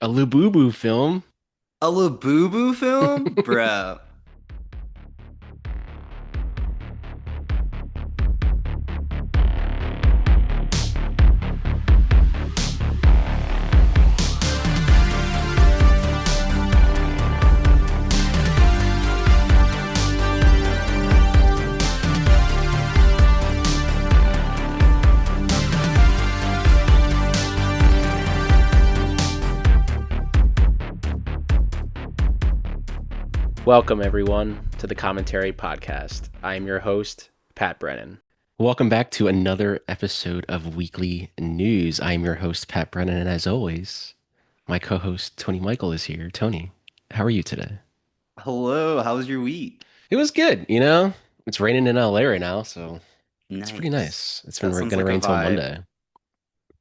A Labubu film. A Labubu film? Bro. Welcome, everyone, to the Commentary Podcast. I am your host, Pat Brennan. Welcome back to another episode of Weekly News. I am your host, Pat Brennan, and as always, my co-host, Tony Mikel, is here. Tony, how are you today? Hello, how was your week? It was good, you know? It's raining in LA right now, so it's pretty Nice. nice. It's been That sounds gonna like a rain till vibe.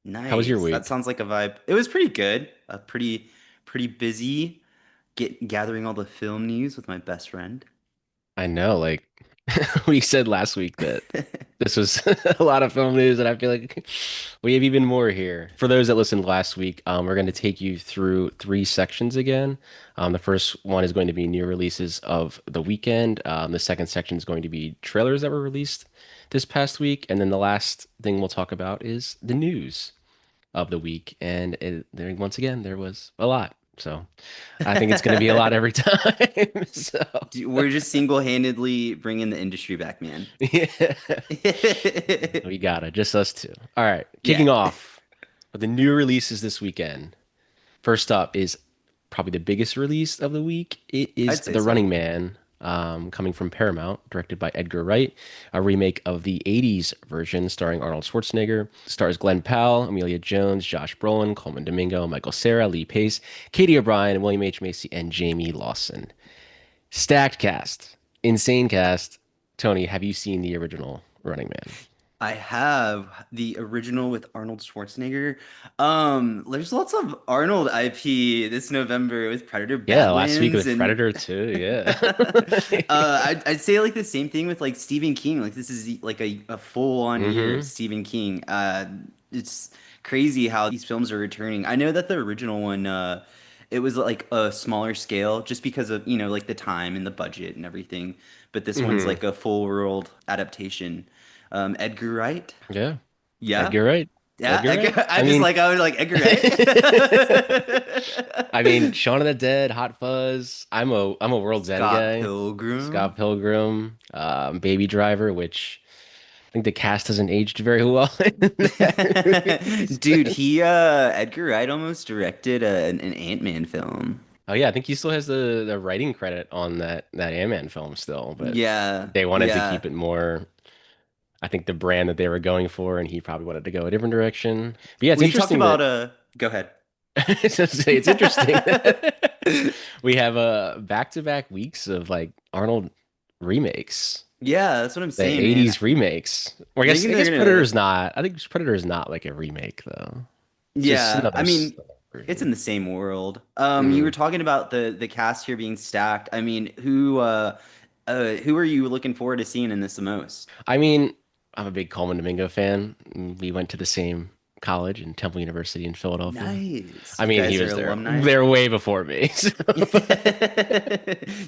Monday. How was your Nice. That week? sounds like a vibe. It was pretty good. Pretty busy gathering all the film news with my best friend. I know, like we said last week that this was a lot of film news, and I feel like we have even more here. For those that listened last week, we're going to take you through three sections again. The first one is going to be new releases of the weekend. The second section is going to be trailers that were released this past week, and then the last thing we'll talk about is the news of the week. And once again, there was a lot. So I think it's going to be a lot every time. So We're just single-handedly bringing the industry back, man. yeah. We got it. Just us two. All right. Yeah, Kicking off with the new releases this weekend. First up is probably the biggest release of the week. It is I'd say The so. Running Man, coming from Paramount, directed by Edgar Wright, a remake of the 80s version starring Arnold Schwarzenegger. Stars Glenn Powell, Amelia Jones, Josh Brolin, Coleman Domingo, Michael Cera, Lee Pace, Katie O'Brien, William H. Macy, and Jamie Lawson. Stacked cast. Insane cast. Tony, have you seen the original Running Man? I have the original with Arnold Schwarzenegger. There's lots of Arnold IP this November with Predator Yeah, last week Badlands with and Predator too. Yeah. I'd say like the same thing with like Stephen King. Like this is like a full-on year of hmm Stephen King. It's crazy how these films are returning. I know that the original one, it was like a smaller scale just because of, like the time and the budget and everything. But this one's hmm like a full world adaptation. Edgar Wright. Yeah. Yeah. Edgar Wright. Yeah, Edgar Wright. Edgar. I was like Edgar Wright. I mean, Shaun of the Dead, Hot Fuzz. I'm a World's End Scott guy. Pilgrim. Scott Pilgrim, Baby Driver, which I think the cast hasn't aged very well in that movie. Dude, he Edgar Wright almost directed an Ant-Man film. Oh yeah, I think he still has the writing credit on that Ant-Man film still, but Yeah, they wanted to yeah. keep it more, I think, the brand that they were going for, and he probably wanted to go a different direction. But yeah, it's We talked interesting about that go ahead. it's interesting that we have back-to-back weeks of like Arnold remakes, Yeah, that's what I'm the saying, man. 80s remakes. Or I I guess think I they're guess gonna Predator's not. I think Predator's not like a remake though. It's just Yeah, another I mean, it's in version. the same world. You were Mm. talking about the cast here being stacked. I mean, who are you looking forward to seeing in this the most? I mean, I'm a big Coleman Domingo fan. We went to the same college in Temple University in Philadelphia. Nice. I You mean, he guys are was there alumni. there way before me. So,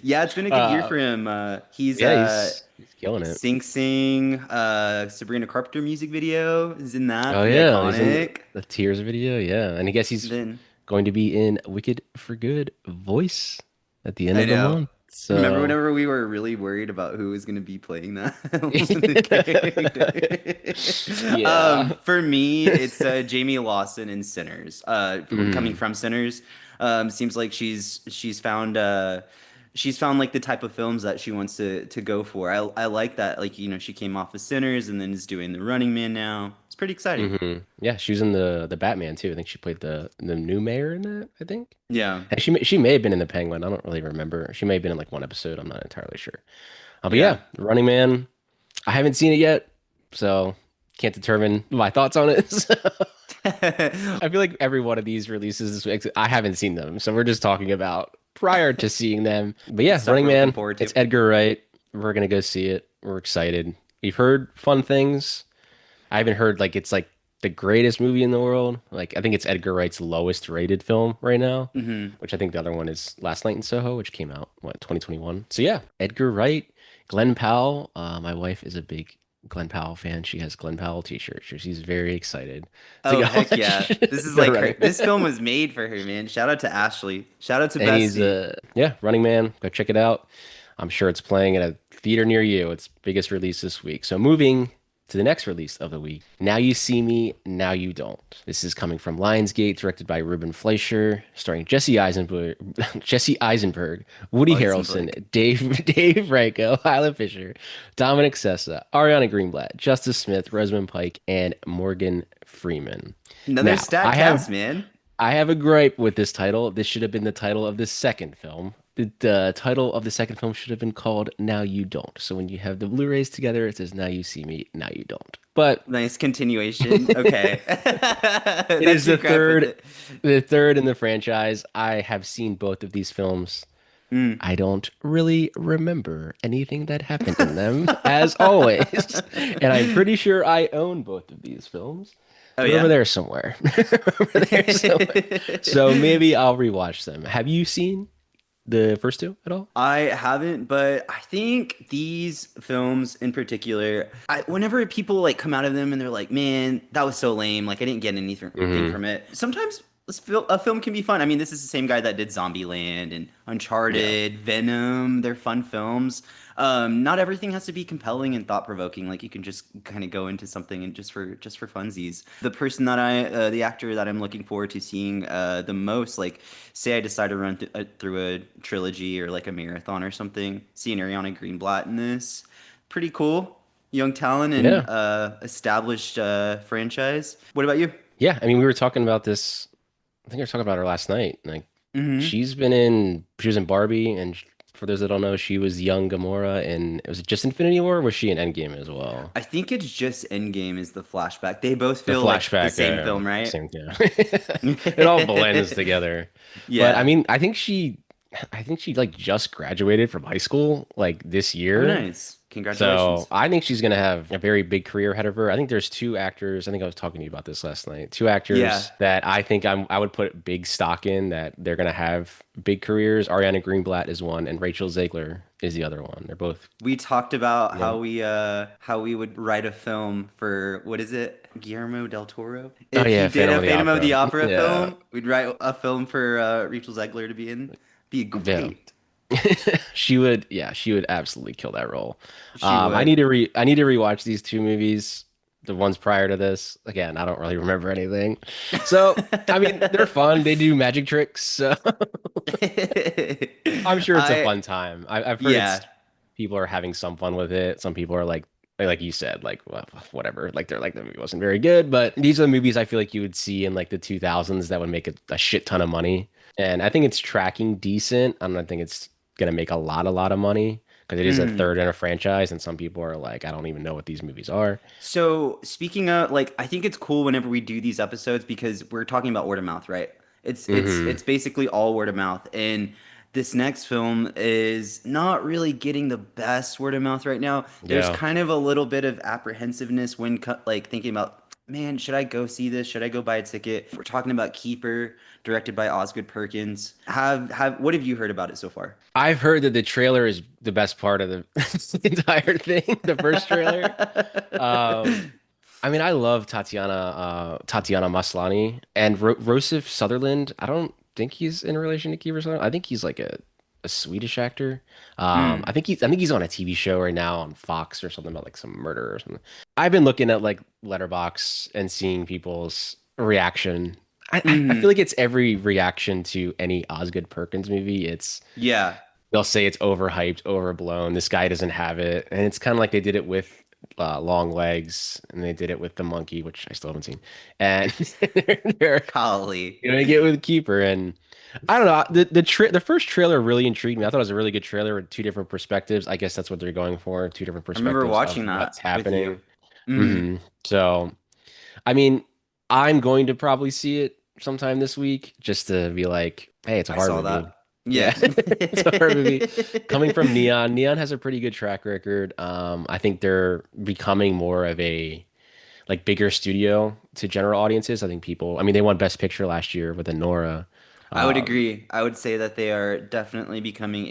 Yeah, it's been a good year uh, for him. He's yeah, he's killing it. Sing Sing, Sabrina Carpenter music video is in that, Oh pretty yeah, he's in iconic. the Tears video. Yeah, and I guess he's Then going to be in Wicked for Good voice at the end I of the know. month. Remember So whenever we were really worried about who was going to be playing that the character? yeah. For me, it's Jamie Lawson in Sinners. Coming Mm. from Sinners, seems like she's found like the type of films that she wants to go for. I like that. Like she came off of Sinners and then is doing The Running Man now. It's pretty exciting. Yeah, she was in the Batman too. I think she played the new mayor in that, I think. Yeah, And she may have been in the Penguin. I don't really remember. She may have been in like one episode. I'm not entirely sure. But yeah, yeah. Running Man. I haven't seen it yet, so can't determine my thoughts on it. So, I feel like every one of these releases this week, I haven't seen them, so we're just talking about prior to seeing them. But yeah, Stuff Running we're looking Man. forward to. It's Edgar Wright. We're gonna go see it. We're excited. We've heard fun things. I haven't heard like it's like the greatest movie in the world. Like I think it's Edgar Wright's lowest rated film right now, Hmm. which I think the other one is Last Night in Soho, which came out what 2021. So yeah, Edgar Wright, Glenn Powell. My wife is a big Glenn Powell fan. She has Glenn Powell t-shirts. So she's very excited to Oh go heck yeah. watch This is the like running. this film was made for her, man. Shout out to Ashley. Shout out to And he's Bestie. yeah, Running Man. Go check it out. I'm sure it's playing at a theater near you. It's biggest release this week. So moving to the next release of the week. Now You See Me, Now You Don't. This is coming from Lionsgate, directed by Ruben Fleischer, starring Jesse Eisenberg, Jesse Eisenberg, Woody Eisenberg. Harrelson, Dave Franco, Isla Fisher, Dominic Sessa, Ariana Greenblatt, Justice Smith, Rosamund Pike, and Morgan Freeman. Another Now, stat cast, man. I have a gripe with this title. This should have been the title of the second film. The title of the second film should have been called Now You Don't. So when you have the Blu-rays together, it says Now You See Me, Now You Don't. But Nice continuation. Okay. it is That's your gripe with it. the third in the franchise. I have seen both of these films. Mm. I don't really remember anything that happened in them, as always. And I'm pretty sure I own both of these films. Oh They're over yeah. there somewhere. Over there somewhere. So maybe I'll rewatch them. Have you seen the first two at all? I haven't, but I think these films in particular, whenever people like come out of them and they're like, "Man, that was so lame. Like I didn't get anything Hmm. from it." Sometimes a film can be fun. I mean, this is the same guy that did Zombieland and Yeah. Uncharted, Venom. They're fun films. Not everything has to be compelling and thought provoking. Like you can just kind of go into something and just for funsies. The person that the actor that I'm looking forward to seeing the most, like say I decide to run through a trilogy or like a marathon or something, seeing Ariana Greenblatt in this, pretty cool. Young talent and Yeah. established franchise. What about you? Yeah. I mean, we were talking about this. I think we were talking about her last night. Like, Hmm. she was in Barbie, and for those that don't know, she was young Gamora, and was it just Infinity War, or was she in Endgame as well? I think it's just Endgame is the flashback. They both The feel like the flashback, same film, right? same, yeah. It all blends together. But I Yeah. mean, I think she like just graduated from high school like this Oh, year. nice. So Congratulations. I think she's gonna have a very big career ahead of her. I think there's two actors. I think I was talking to you about this last night. Two Yeah. actors that I think I would put big stock in that they're gonna have big careers. Ariana Greenblatt is one, and Rachel Zegler is the other one. They're both We talked about young. how we would write a film for what is it? Guillermo del Toro. Oh If he yeah, did Phantom a of the Phantom of the Opera. Opera Yeah, film, we'd write a film for Rachel Zegler to be in. Be yeah. great. She would, yeah, she would absolutely kill that role. She would. I need to rewatch these two movies, the ones prior to this. Again, I don't really remember anything. So, I mean, they're fun. They do magic tricks. So I'm sure it's a I fun time. I've heard it's yeah. people are having some fun with it. Some people are like you said, like well, whatever. Like they're like the movie wasn't very good, but these are the movies I feel like you would see in like the 2000s that would make a shit ton of money. And I think it's tracking decent. I don't think it's gonna make a lot of money because it is a Mm. third in a franchise, and some people are like, I don't even know what these movies are. So speaking of like, I think it's cool whenever we do these episodes because we're talking about word of mouth, right? Hmm. It's basically all word of mouth, and this next film is not really getting the best word of mouth right now. There's Yeah. kind of a little bit of apprehensiveness when like thinking about, man, should I go see this? Should I go buy a ticket? We're talking about Keeper, directed by Osgood Perkins. Have what have you heard about it so far? I've heard that the trailer is the best part of the entire thing, the first trailer. Um, I mean, I love Tatiana Maslany and Rosif Sutherland. I don't think he's in relation to Kiefer Sutherland. I think he's like a Swedish actor. Mm. I think he's on a TV show right now on Fox or something about like some murder or something. I've been looking at like Letterbox and seeing people's reaction. I feel Hmm. like it's every reaction to any Osgood Perkins movie. Yeah. They'll say it's overhyped, overblown. This guy doesn't have it, and it's kind of like they did it with Long Legs, and they did it with the monkey, which I still haven't seen, and they're Golly. doing it with Keeper. And I don't know, the first trailer really intrigued me. I thought it was a really good trailer with two different perspectives. I guess that's what they're going for, two different I remember perspectives of watching what's that with you. happening. Mm, Hmm. So, I mean, I'm going to probably see it sometime this week just to be like, hey, it's a I horror saw movie. that. Yeah, Yeah. it's a horror movie. Coming from Neon, Neon has a pretty good track record. I think they're becoming more of a like bigger studio to general audiences. I think people, I mean, they won Best Picture last year with Nora. I would Um, agree. I would say that they are definitely becoming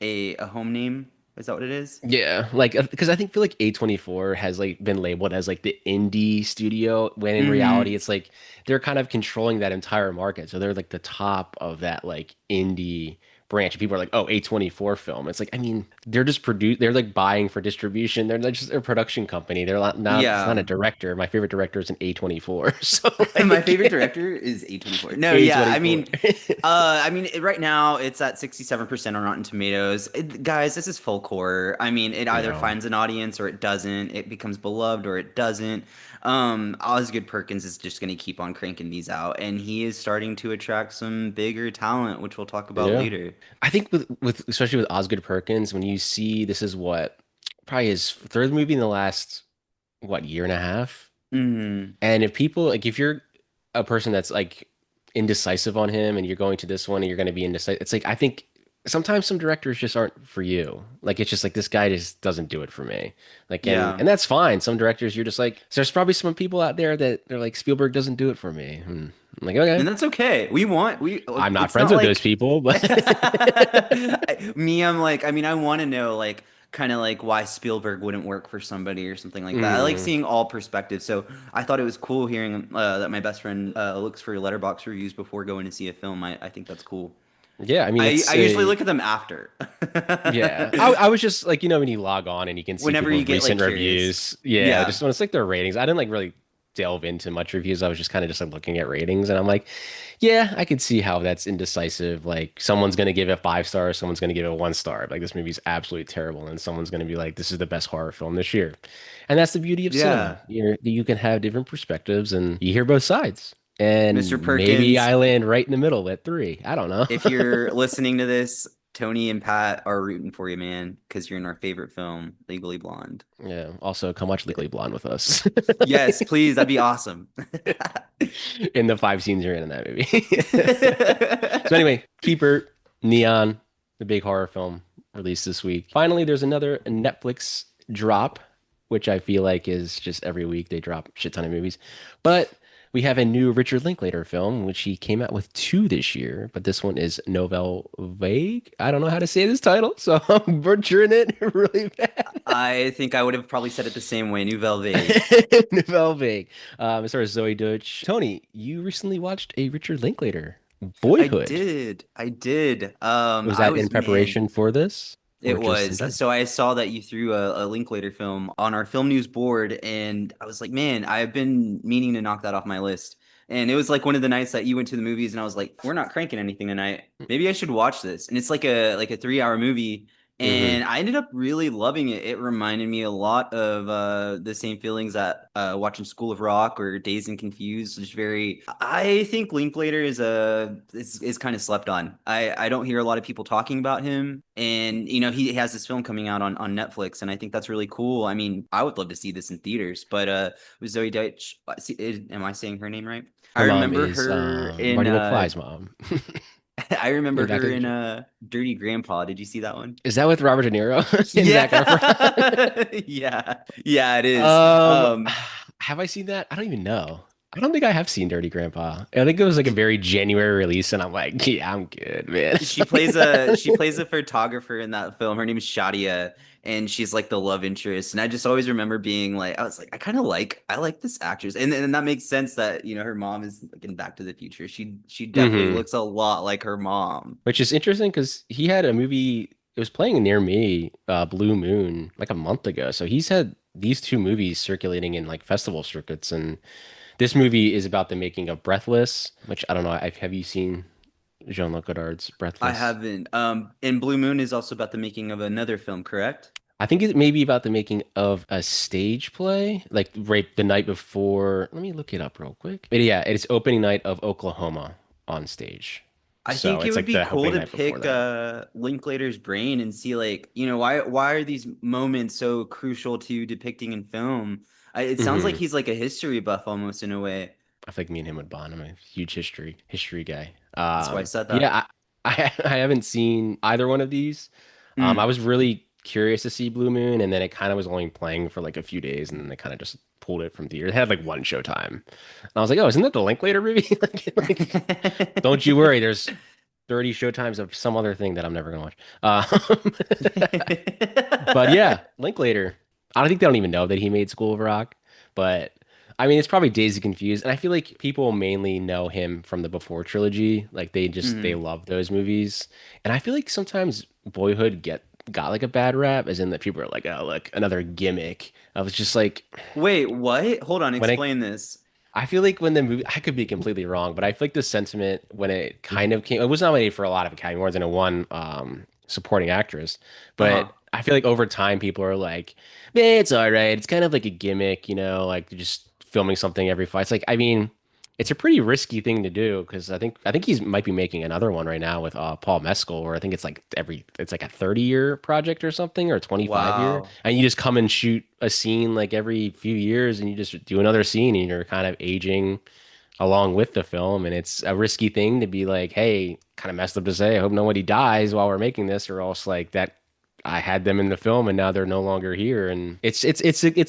a home name. Is that what it is? yeah, like because I think feel like A24 has like been labeled as like the indie studio when in reality Hmm. it's like they're kind of controlling that entire market. So they're like the top of that like indie branch. And people are like, "Oh, A24 film." It's like, I mean, they're like buying for distribution. They're not just a production company. They're not it's not a Yeah. director. My favorite director is an A24. So My like favorite director is A24. No, yeah, A24. right now it's at 67% on Rotten Tomatoes. Guys, this is full core. I mean, it either No. finds an audience or it doesn't. It becomes beloved or it doesn't. Osgood Perkins is just going to keep on cranking these out, and he is starting to attract some bigger talent, which we'll talk about Yeah. later. I think with especially with Osgood Perkins, when you see this is what probably his third movie in the last what year and a half. Hmm. And if people like if you're a person that's like indecisive on him and you're going to this one and you're going to be indecisive, it's like I think sometimes some directors just aren't for you. Like it's just like this guy just doesn't do it for me. Like Yeah. and that's fine. Some directors you're just like there's probably some people out there that they're like Spielberg doesn't do it for me. And I'm like okay. And that's okay. I'm not It's friends not with those like people, but me, I'm like, I mean, I want to know like kind of like why Spielberg wouldn't work for somebody or something like that. I like mm, seeing all perspectives. So I thought it was cool hearing that my best friend looks for letterbox reviews before going to see a film. I think that's cool. yeah, I mean I it's usually a look at them after. yeah. I was just like, when you log on and you can see Whenever you people's get like recent curious. reviews. Yeah, Yeah. just when it's like their ratings. I didn't like really delve into much reviews. I was just kind of just like looking at ratings and I'm like, yeah, I could see how that's indecisive. Like someone's gonna give it 5 stars, someone's gonna give it 1 star. Like this movie's absolutely terrible, and someone's gonna be like, this is the best horror film this year. And that's the beauty of cinema. Yeah. You can have different perspectives and you hear both sides. Mr. And maybe Perkins, I land right in the middle at 3. I don't know. if you're listening to this, Tony and Pat are rooting for you, man, because you're in our favorite film, Legally Blonde. Yeah. Also, come watch Legally Blonde with us. Yes, please, that'd be awesome. In the 5 scenes you're in that movie. So anyway, Keeper, Neon, the big horror film released this week. Finally, there's another Netflix drop, which I feel like is just every week they drop a shit ton of movies. But we have a new Richard Linklater film, which he came out with 2 this year, but this one is Nouvelle Vague. I don't know how to say this title, so I'm butchering it really bad. I think I would have probably said it the same way, Nouvelle Vague. Nouvelle Vague. As far as Zoe Deutch. Tony, you recently watched a Richard Linklater, Boyhood. I did. Was I that in was, man, preparation for this or it just in was. general? So I saw that you threw a Linklater film on our film news board, and I was like, man, I've been meaning to knock that off my list. And it was like one of the nights that you went to the movies, and I was like, we're not cranking anything tonight. Maybe I should watch this. And it's like a 3 hour movie, Hmm. and I ended up really loving it. It reminded me a lot of the same feelings that watching School of Rock or Dazed and Confused. Just very. I think Linklater is kind of slept on. I don't hear a lot of people talking about him, and he has this film coming out on Netflix, and I think that's really cool. I mean, I would love to see this in theaters, but with Zoe Deutsch, am I saying her name right? I Her mom remember is her in Marty McFly's mom I remember in Back to her the in Future. Dirty Grandpa. Did you see that one? Is that with Robert De Niro and Zac Efron? Yeah. Yeah. Yeah, it is. Um, have I seen that? I don't even know. I don't think I have seen Dirty Grandpa. I think it was like a very January release, and I'm like, yeah, I'm good, man. She plays a photographer in that film. Her name is Shadia, and she's like the love interest. And I just always remember being like, I was like, I like this actress, and that makes sense that her mom is like in Back to the Future. She definitely Hmm. looks a lot like her mom. Which is interesting because he had a movie, it was playing near me, Blue Moon, like a month ago. So he's had these 2 movies circulating in like festival circuits. And this movie is about the making of Breathless, which I don't know. Have you seen Jean-Luc Godard's I Breathless? haven't. And Blue Moon is also about the making of another film, correct? I think it may be about the making of a stage play, like right the night before. Let me look it up real quick. But yeah, it's opening night of Oklahoma on stage. I So think it it's would like be the cool opening to night before pick that. Linklater's brain and see like, why are these moments so crucial to depicting in film? It sounds like Hmm. he's like a history buff almost in a way. I think me and him would bond. I'm a huge history guy. That's why I said that. Yeah, I haven't seen either one of these. I Mm. was really curious to see Blue Moon, and then it kind of was only playing for like a few days, and then they kind of just pulled it from theater. It had like one showtime. And I was like, oh, isn't that the Linklater movie? Don't you worry. There's 30 showtimes of some other thing that I'm never gonna watch. But yeah, Linklater. I don't think they don't even know that he made School of Rock, but I mean, it's probably Dazed and Confused, and I feel like people mainly know him from the Before trilogy. Like they Mhm. love those movies, and I feel like sometimes Boyhood got like a bad rap, as in that people are like, oh, look, another gimmick. I was just like, Wait, what? Hold on, when explain this. I feel like when the movie, I could be completely wrong, but I feel like the sentiment when it kind of came, it was nominated for a lot of Academy Awards and it won supporting actress. Uh-huh. But I feel like over time, people are like, man, it's all right. It's kind of like a gimmick, like just filming something every five. It's like, I mean, it's a pretty risky thing to do because I think he's might be making another one right now with Paul Mescal, where I think it's like a 30-year project or something or a 25-year, Wow. and you just come and shoot a scene like every few years, and you just do another scene, and you're kind of aging along with the film, and it's a risky thing to be like, hey, kind of messed up to say, I hope nobody dies while we're making this, or else like that. I had them in the film and now they're no longer here, and it's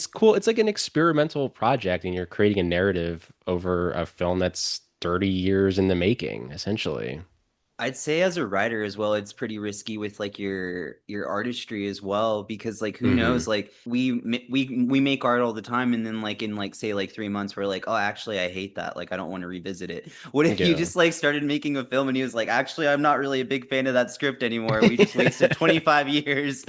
cool. It's like an experimental project, and you're creating a narrative over a film that's 30 years in the making, essentially. I'd say as a writer as well, it's pretty risky with like your artistry as well because like who Hmm. knows like we make art all the time and then like in like say like 3 months we're like, oh, actually I hate that, like I don't want to revisit it. What if you Yeah. just like started making a film and he was like, actually I'm not really a big fan of that script anymore, we just wasted 25 years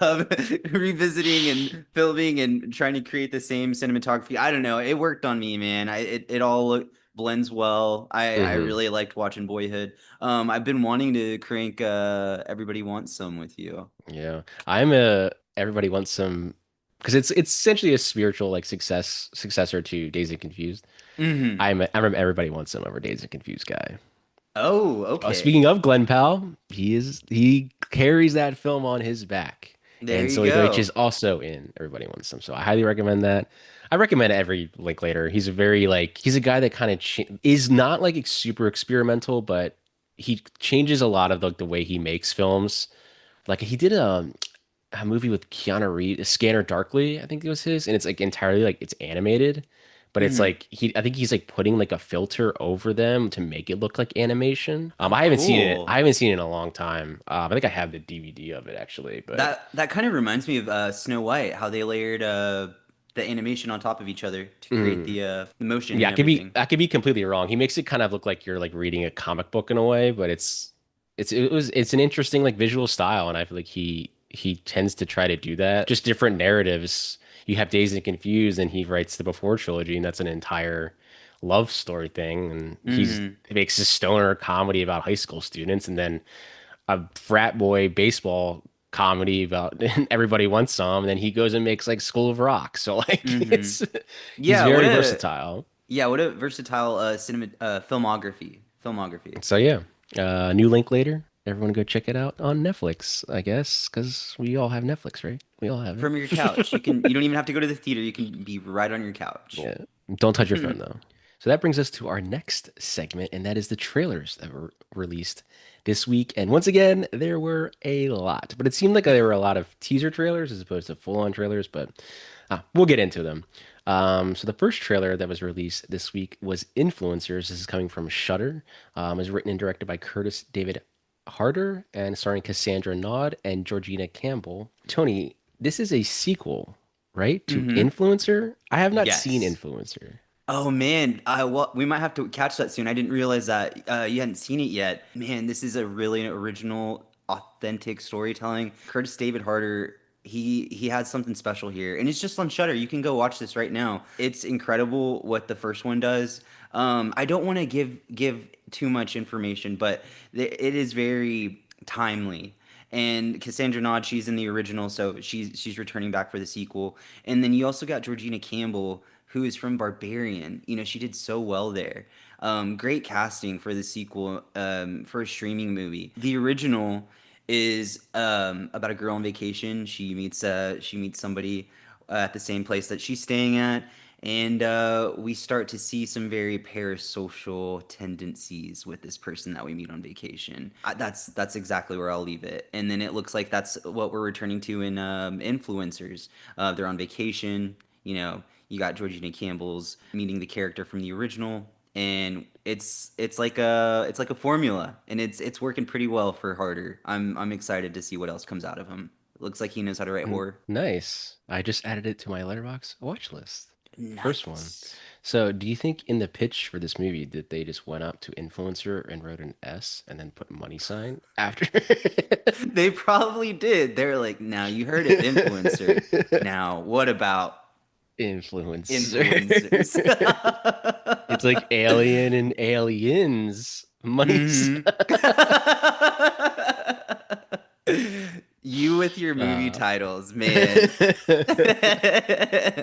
of revisiting and filming and trying to create the same cinematography. I don't know, it worked on me, man. It all blends well. I Hmm. really liked watching Boyhood. I've been wanting to crank Everybody Wants Some with you. Yeah. I'm a everybody wants some because it's essentially a spiritual like successor to Dazed and Confused. Hmm. I remember everybody wants some over Dazed and Confused guy. Oh, Oh, speaking okay. of Glenn Powell, he carries that film on his back, There and you Zoe Deutch go. is also in Everybody Wants Some. So I highly recommend that. I recommend every Linklater. He's a very like he's a guy that kind of is not like super experimental, but he changes a lot of the way he makes films. Like he did a movie with Keanu Reeves, Scanner Darkly, I think it was his, and it's like entirely like it's animated, but it's Hmm. like I think he's like putting like a filter over them to make it look like animation. Oh, I haven't seen it. I cool. haven't seen it in a long time. I think I have the DVD of it actually, but That kind of reminds me of Snow White, how they layered the animation on top of each other to create mm, the motion yeah, and everything. I could be completely wrong. He makes it kind of look like you're like reading a comic book in a way, but it's an interesting like visual style, and I feel like he tends to try to do that. Just different narratives. You have Dazed and Confused, and he writes the Before trilogy, and that's an entire love story thing. And Hmm. he makes a stoner comedy about high school students, and then a frat boy baseball comedy about everybody wants some. And then he goes and makes like School of Rock. So like Hmm. he's Yeah, very versatile. what a versatile cinema filmography. So yeah, new link later. Everyone go check it out on Netflix, I guess, because we all have Netflix, right? We all have From your couch. You don't even have to go to the theater. You can be right on your couch. Yeah. Don't touch your phone though. So that brings us to our next segment, and that is the trailers that were released this week. And once again, there were a lot, but it seemed like there were a lot of teaser trailers as opposed to full-on trailers, but we'll get into them. So the first trailer that was released this week was Influencers. This is coming from Shudder. It was written and directed by Curtis David Harder and starring Cassandra Nod and Georgina Campbell. Tony, this is a sequel, right? To Hmm. Influencer? I have not seen Yes. Influencer. Oh man, well, we might have to catch that soon. I didn't realize that you hadn't seen it yet. Man, this is a really original, authentic storytelling. Curtis David Harder, he has something special here, and it's just on Shudder. You can go watch this right now. It's incredible what the first one does. I don't want to give too much information, but it is very timely. And Cassandra Nod, she's in the original, so she's returning back for the sequel. And then you also got Georgina Campbell, who is from Barbarian. You know, she did so well there. Great casting for the sequel, for a streaming movie. The original is about a girl on vacation. She meets somebody at the same place that she's staying at, and we start to see some very parasocial tendencies with this person that we meet on vacation. That's exactly where I'll leave it. And then it looks like that's what we're returning to in Influencers. They're on vacation. You know, You got Georgina Campbell's meeting the character from the original, and it's like a formula, and it's working pretty well for Harder. I'm excited to see what else comes out of him. It looks like he knows how to write horror. Nice. I just added it to my Letterboxd watch list. First one. Nice. So, do you think in the pitch for this movie that they just went up to influencer and wrote an S and then put money sign after? They probably did. They're like, now you heard it, influencer. Now, what about influencers? Influencer. It's like Alien and Aliens. Money sign. Hmm. You with your movie Uh, titles, man.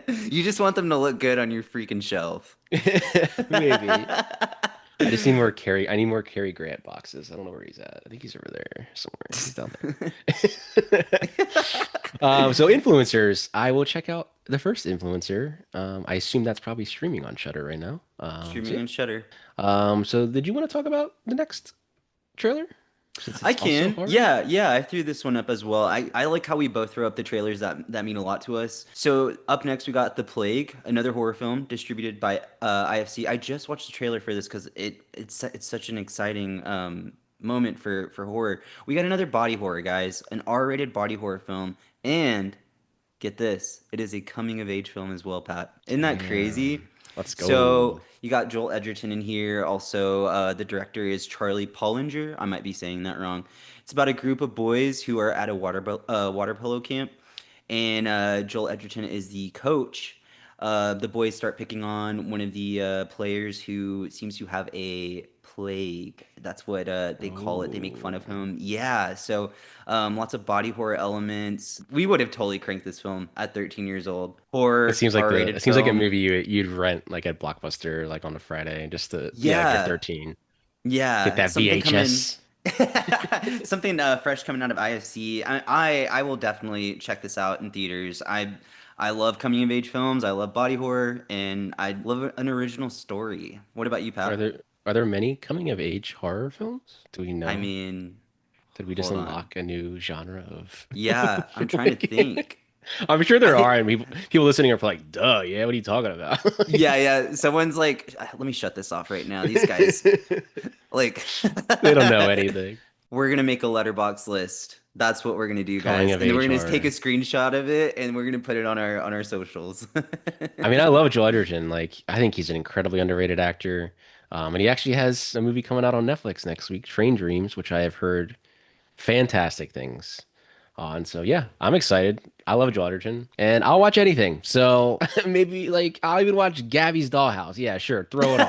You just want them to look good on your freaking shelf. maybe. I just need more Cary. I need more Cary Grant boxes. I don't know where he's at. I think he's over there somewhere. He's down there. So influencers, I will check out the first influencer. I assume that's probably streaming on Shutter right now. Streaming on Shutter. So did you want to talk about the next trailer? Since I it's also can. horror? Yeah, yeah, I threw this one up as well. I like how we both throw up the trailers that mean a lot to us. So up next we got The Plague, another horror film distributed by IFC. I just watched the trailer for this because it's such an exciting moment for horror. We got another body horror, guys, an R-rated body horror film, and get this, it is a coming of age film as well, Pat. Isn't that crazy? Damn. Let's So go. you got Joel Edgerton in here. Also, the director is Charlie Pollinger. I might be saying that wrong. It's about a group of boys who are at a water polo camp, and Joel Edgerton is the coach. The boys start picking on one of the players who seems to have a plague. That's what they call it. They make fun of Oh. him. Yeah, so lots of body horror elements. We would have totally cranked this film at 13 years old. Horror, It R-rated seems like a film. movie you'd rent like at Blockbuster like on a Friday just to yeah, if you're Yeah, 13. Get yeah, that something coming, VHS. something fresh coming out of IFC. I will definitely check this out in theaters. I love coming of age films. I love body horror, and I love an original story. What about you, Are Pat? there many coming of age horror films? Do we I know? mean, Did we just hold on. unlock a new genre of Yeah, I'm trying to think. I'm sure I there think, are, and people listening are like, duh, yeah, what are you talking about? yeah, yeah. Someone's like, let me shut this off right now. These guys, like, They don't know anything. we're gonna make a letterbox list. That's what we're gonna do, Coming guys. of And then we're age gonna take a horror. screenshot of it and we're gonna put it on our socials. I mean, I love Joel Edgerton. Like, I think he's an incredibly underrated actor. And he actually has a movie coming out on Netflix next week, Train Dreams, which I have heard fantastic things on. So yeah, I'm excited. I love Joel Edgerton, and I'll watch anything. So maybe like I'll even watch Gabby's Dollhouse. Yeah, sure, throw it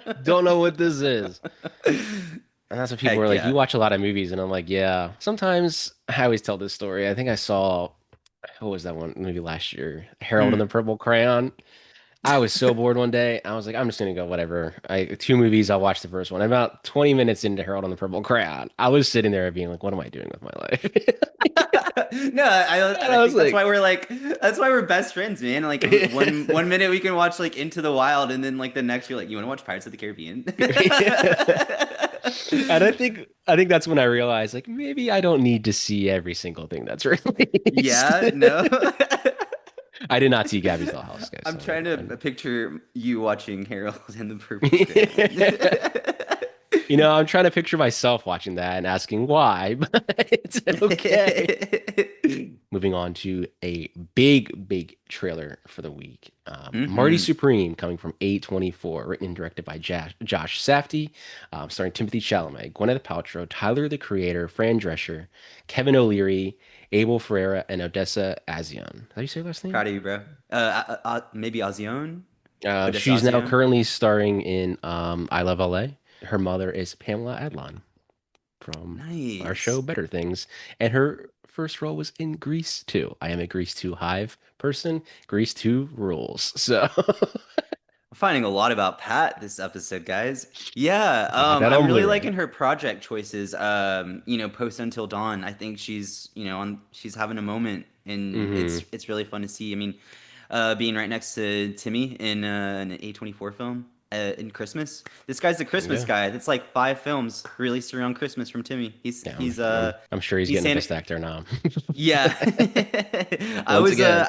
on. Don't know what this is. And that's what people were Heck like. You yeah. watch a lot of movies, and I'm like, yeah. Sometimes I always tell this story. I think I saw what was that one movie last year? Harold and the Mm. Purple Crayon. I was so bored one day. I was like, I'm just gonna go whatever. Two movies. I'll watch the first one. About 20 minutes into Harold and the Purple Crayon, I was sitting there being like, what am I doing with my life? No, And I I was think like, that's why we're best friends, man. Like one minute we can watch like Into the Wild, and then like the next you're like, you want to watch Pirates of the Caribbean? and I think that's when I realized like maybe I don't need to see every single thing that's released. Yeah, no. I did not see Gabby's Dollhouse, guys. I'm So trying to I, picture you watching Harold and the Purple Crayon. I... You know, I'm trying to picture myself watching that and asking why, but it's okay. Moving on to a big trailer for the week. Marty Hmm. Supreme coming from A24, written and directed by Josh Safdie, starring Timothy Chalamet, Gwyneth Paltrow, Tyler the Creator, Fran Drescher, Kevin O'Leary, Abel Ferreira, and Odessa Azion. How do you say her last name? Proud of you, bro. Maybe Azion, but it's She's now Azion. currently starring in I Love LA. Her mother is Pamela Adlon from our show Nice. Better Things, and her first role was in Grease 2. I am a Grease 2 Hive person. Grease 2 rules. So I'm finding a lot about Pat this episode, guys. Yeah, got that I'm on really Blu-ray. liking her project choices. Post Until Dawn. I think she's having a moment, and Hmm. it's really fun to see. I mean, being right next to Timmy in an A24 film in Christmas. This guy's the Christmas Yeah. guy. That's like 5 films released around Christmas from Timmy. Yeah, I'm sure he's He's getting a saying Best Actor now. yeah. I Once was again.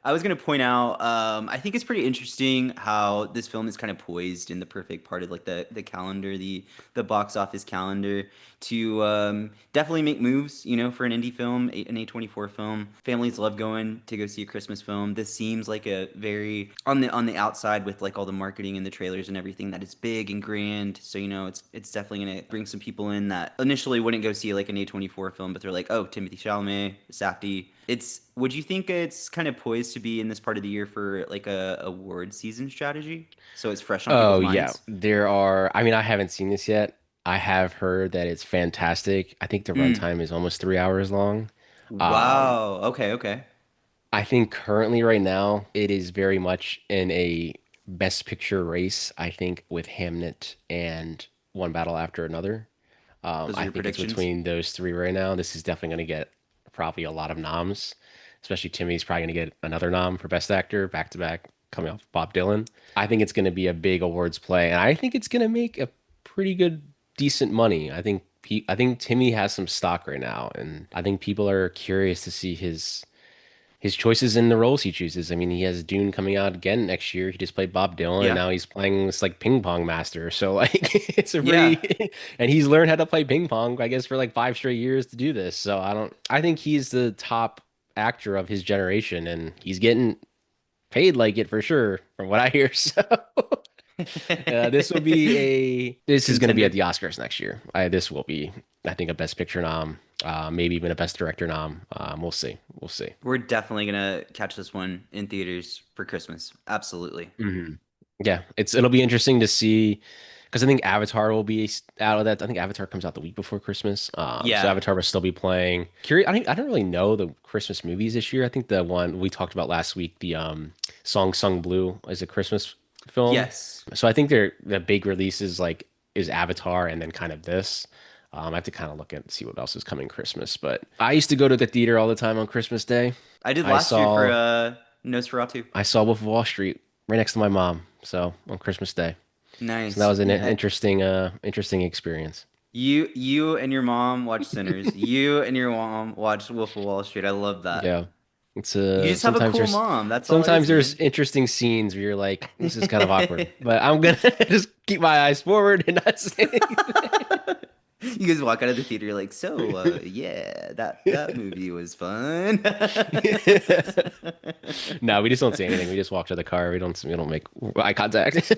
I was gonna point out, I think it's pretty interesting how this film is kind of poised in the perfect part of like the calendar, the box office calendar to definitely make moves, you know, for an indie film, an A24 film. Families love going to go see a Christmas film. This seems like a very on the outside with like all the marketing and the trailers and everything that it's big and grand. So you know, it's definitely gonna bring some people in that initially wouldn't go see like an A24 film, but they're like, oh, Timothy Chalamet, Safdie. It's would you think it's kind of poised to be in this part of the year for like a award season strategy? So it's fresh on people's Oh yeah, minds. there are. I mean, I haven't seen this yet. I have heard that it's fantastic. I think the Mm. runtime is almost 3 hours long. Um, Wow. Okay, okay. I think currently right now it is very much in a best picture race. I think with Hamnet and One Battle After Another. Those are I your think it's predictions? between those three right now. This is definitely going to get probably a lot of noms, especially Timmy's probably going to get another nom for Best Actor back to back, coming off Bob Dylan. I think it's going to be a big awards play, and I think it's going to make a pretty good, decent money. I think Timmy has some stock right now, and I think people are curious to see his choices in the roles he chooses. I mean, he has Dune coming out again next year. He just played Bob Dylan, and Yeah. now he's playing this like ping pong master. So like, it's a Yeah. pretty, and he's learned how to play ping pong, I guess, for like 5 straight years to do this. So I don't, I think he's the top actor of his generation, and he's getting paid like it for sure, from what I hear. So this is going to be at Contender. the Oscars next year. This will be, I think, a Best Picture nom, maybe even a Best Director nom. We'll see. We'll see. We're definitely gonna catch this one in theaters for Christmas. Absolutely. hmm Yeah, it'll be interesting to see because I think Avatar will be out of that. I think Avatar comes out the week before Christmas. So Yeah. Avatar will still be playing. Curious, I don't really know the Christmas movies this year. I think the one we talked about last week, the Song Sung Blue, is a Christmas film. Yes. So I think the big releases like is Avatar and then kind of this. I have to kind of look at see what else is coming Christmas. But I used to go to the theater all the time on Christmas Day. I did I last year for saw Nosferatu. I saw Wolf of Wall Street right next to my mom. So on Christmas Day. So that Nice. was an Yeah. interesting experience. You and your mom watch Sinners. You and your mom watch Wolf of Wall Street. I love that. Yeah. It's You just have a sometimes cool mom. That's all it sometimes is, there's man. interesting scenes where you're like, this is kind of awkward, but I'm gonna just keep my eyes forward and not say You guys walk out of the theater like, so yeah, that movie was fun. anything. No, we just don't say anything. We just walk to the car. We don't make eye contact.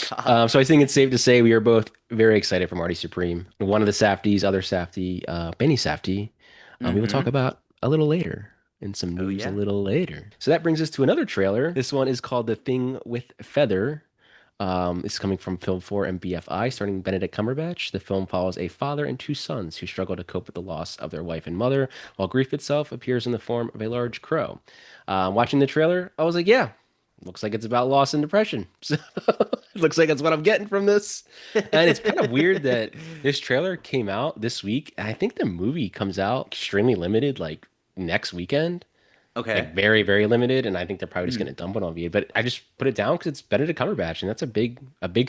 God. So I think it's safe to say we are both very excited for Marty Supreme. One of the Safdies, other Safdie, Benny Safdie, we will talk Mm-hmm. about a little later and some Oh news a yeah. little later. So that brings us to another trailer. This one is called The Thing with Feather. It's coming from Film 4 and BFI, starring Benedict Cumberbatch. The film follows a father and two sons who struggle to cope with the loss of their wife and mother, while grief itself appears in the form of a large crow. Watching the trailer, I was like, yeah, looks like it's about loss and depression. So it looks like that's what I'm getting from this. And it's kind of weird that this trailer came out this week. And I think the movie comes out extremely limited, like next weekend, Okay. like very, very limited. And I think they're probably just going Mhm. to dump it on VA. But I just put it down because it's Benedict Cumberbatch, and that's a big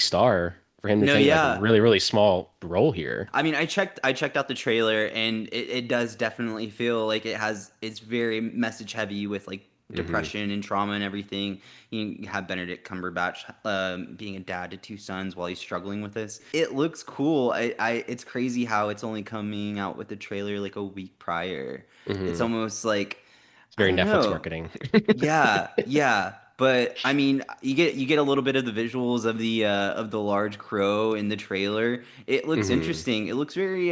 star for him to No, take like a yeah. really, really small role here. I mean, I checked out the trailer and it does definitely feel like it's very message heavy with like hmm depression and trauma and everything. You have Benedict Cumberbatch being a dad to two sons while he's struggling with this. It looks cool. It's crazy how it's only coming out with the trailer like a week prior. It's hmm almost like It's I very don't Netflix know. marketing. Yeah, yeah. But I mean, you get a little bit of the visuals of the large crow in the trailer. It looks hmm interesting. It looks very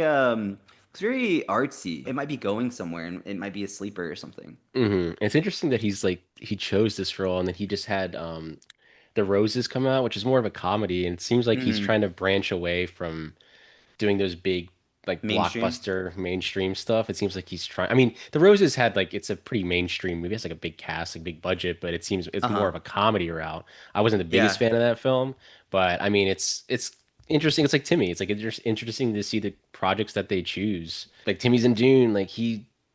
artsy. It might be going somewhere and it might be a sleeper or something. It's interesting that he chose this role and that he just had The Roses come out, which is more of a comedy, and it seems like he's Hmm. trying to branch away from doing those big like Mainstream. blockbuster mainstream stuff. It seems like he's trying. I mean, The Roses had like it's a pretty mainstream movie. It's like a big cast, like big budget, but it seems it's more Uh-huh. of a comedy route. I wasn't the biggest Yeah. fan of that film, but I mean, it's interesting. It's like Timmy. It's like it's just interesting to see the projects that they choose. Like Timmy's in Dune. Like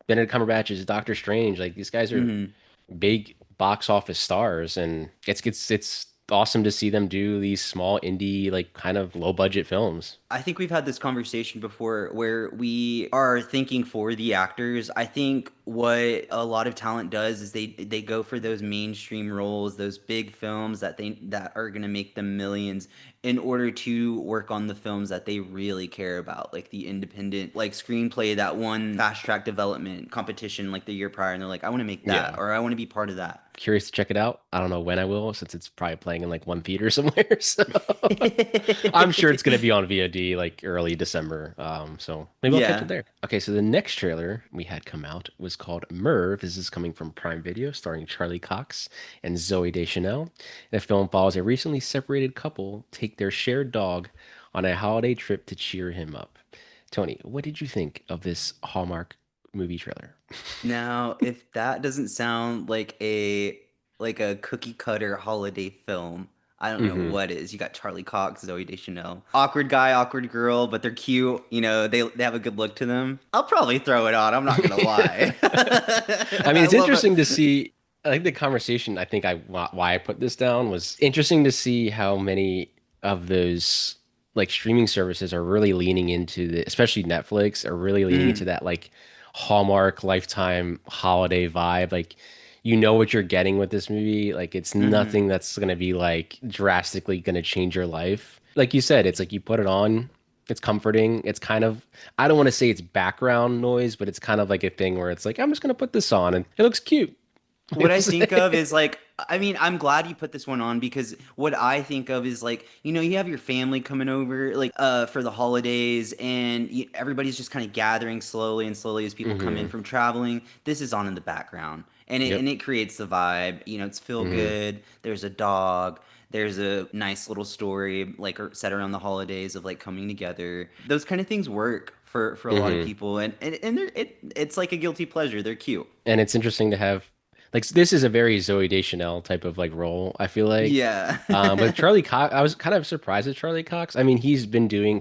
Benedict Cumberbatch is Doctor Strange. Like these guys are Hmm. big box office stars, and it's awesome to see them do these small indie, like kind of low budget films. I think we've had this conversation before where we are thinking for the actors. I think what a lot of talent does is they go for those mainstream roles, those big films that are going to make them millions in order to work on the films that they really care about, like the independent like screenplay that won fast track development competition like the year prior and they're like I want to make that Yeah. or I want to be part of that. Curious to check it out. I don't know when I will, since it's probably playing in like one theater somewhere. So I'm sure it's gonna be on VOD like early December. So maybe I'll catch it Yeah. there. Okay, so the next trailer we had come out was called Merv. This is coming from Prime Video, starring Charlie Cox and Zoe Deschanel. The film follows a recently separated couple take their shared dog on a holiday trip to cheer him up. Tony, what did you think of this Hallmark movie trailer? Now, if that doesn't sound like a cookie cutter holiday film, I don't know Hmm. what is. You got Charlie Cox, Zoe Deschanel, awkward guy, awkward girl, but they're cute. You know, they have a good look to them. I'll probably throw it on. I'm not gonna lie. I mean, I it's love it. interesting to see. I think the conversation, I think why I put this down was interesting to see how many of those like streaming services are really leaning into the, especially Netflix, are really leaning into Mm, that like Hallmark Lifetime holiday vibe. Like, you know what you're getting with this movie. Like, it's hmm. nothing that's gonna be like drastically gonna change your life. Like you said, it's like you put it on. It's comforting. It's kind of, I don't want to say it's background noise, but it's kind of like a thing where it's like, I'm just gonna put this on and it looks cute. What I It's think of like- is like, I mean, I'm glad you put this one on because what I think of is like, you know, you have your family coming over like for the holidays and everybody's just kind of gathering slowly and slowly as people come in Mhm. from traveling. This is on in the background and Yep. it creates the vibe. You know, it's feel Hmm. good. There's a dog. There's a nice little story like set around the holidays of like coming together. Those kind of things work for a lot of Hmm. people and it's like a guilty pleasure. They're cute. And it's interesting to have like this is a very Zoe Deschanel type of like role, I feel like. Yeah. But Charlie Cox, I was kind of surprised at Charlie Cox. I mean, he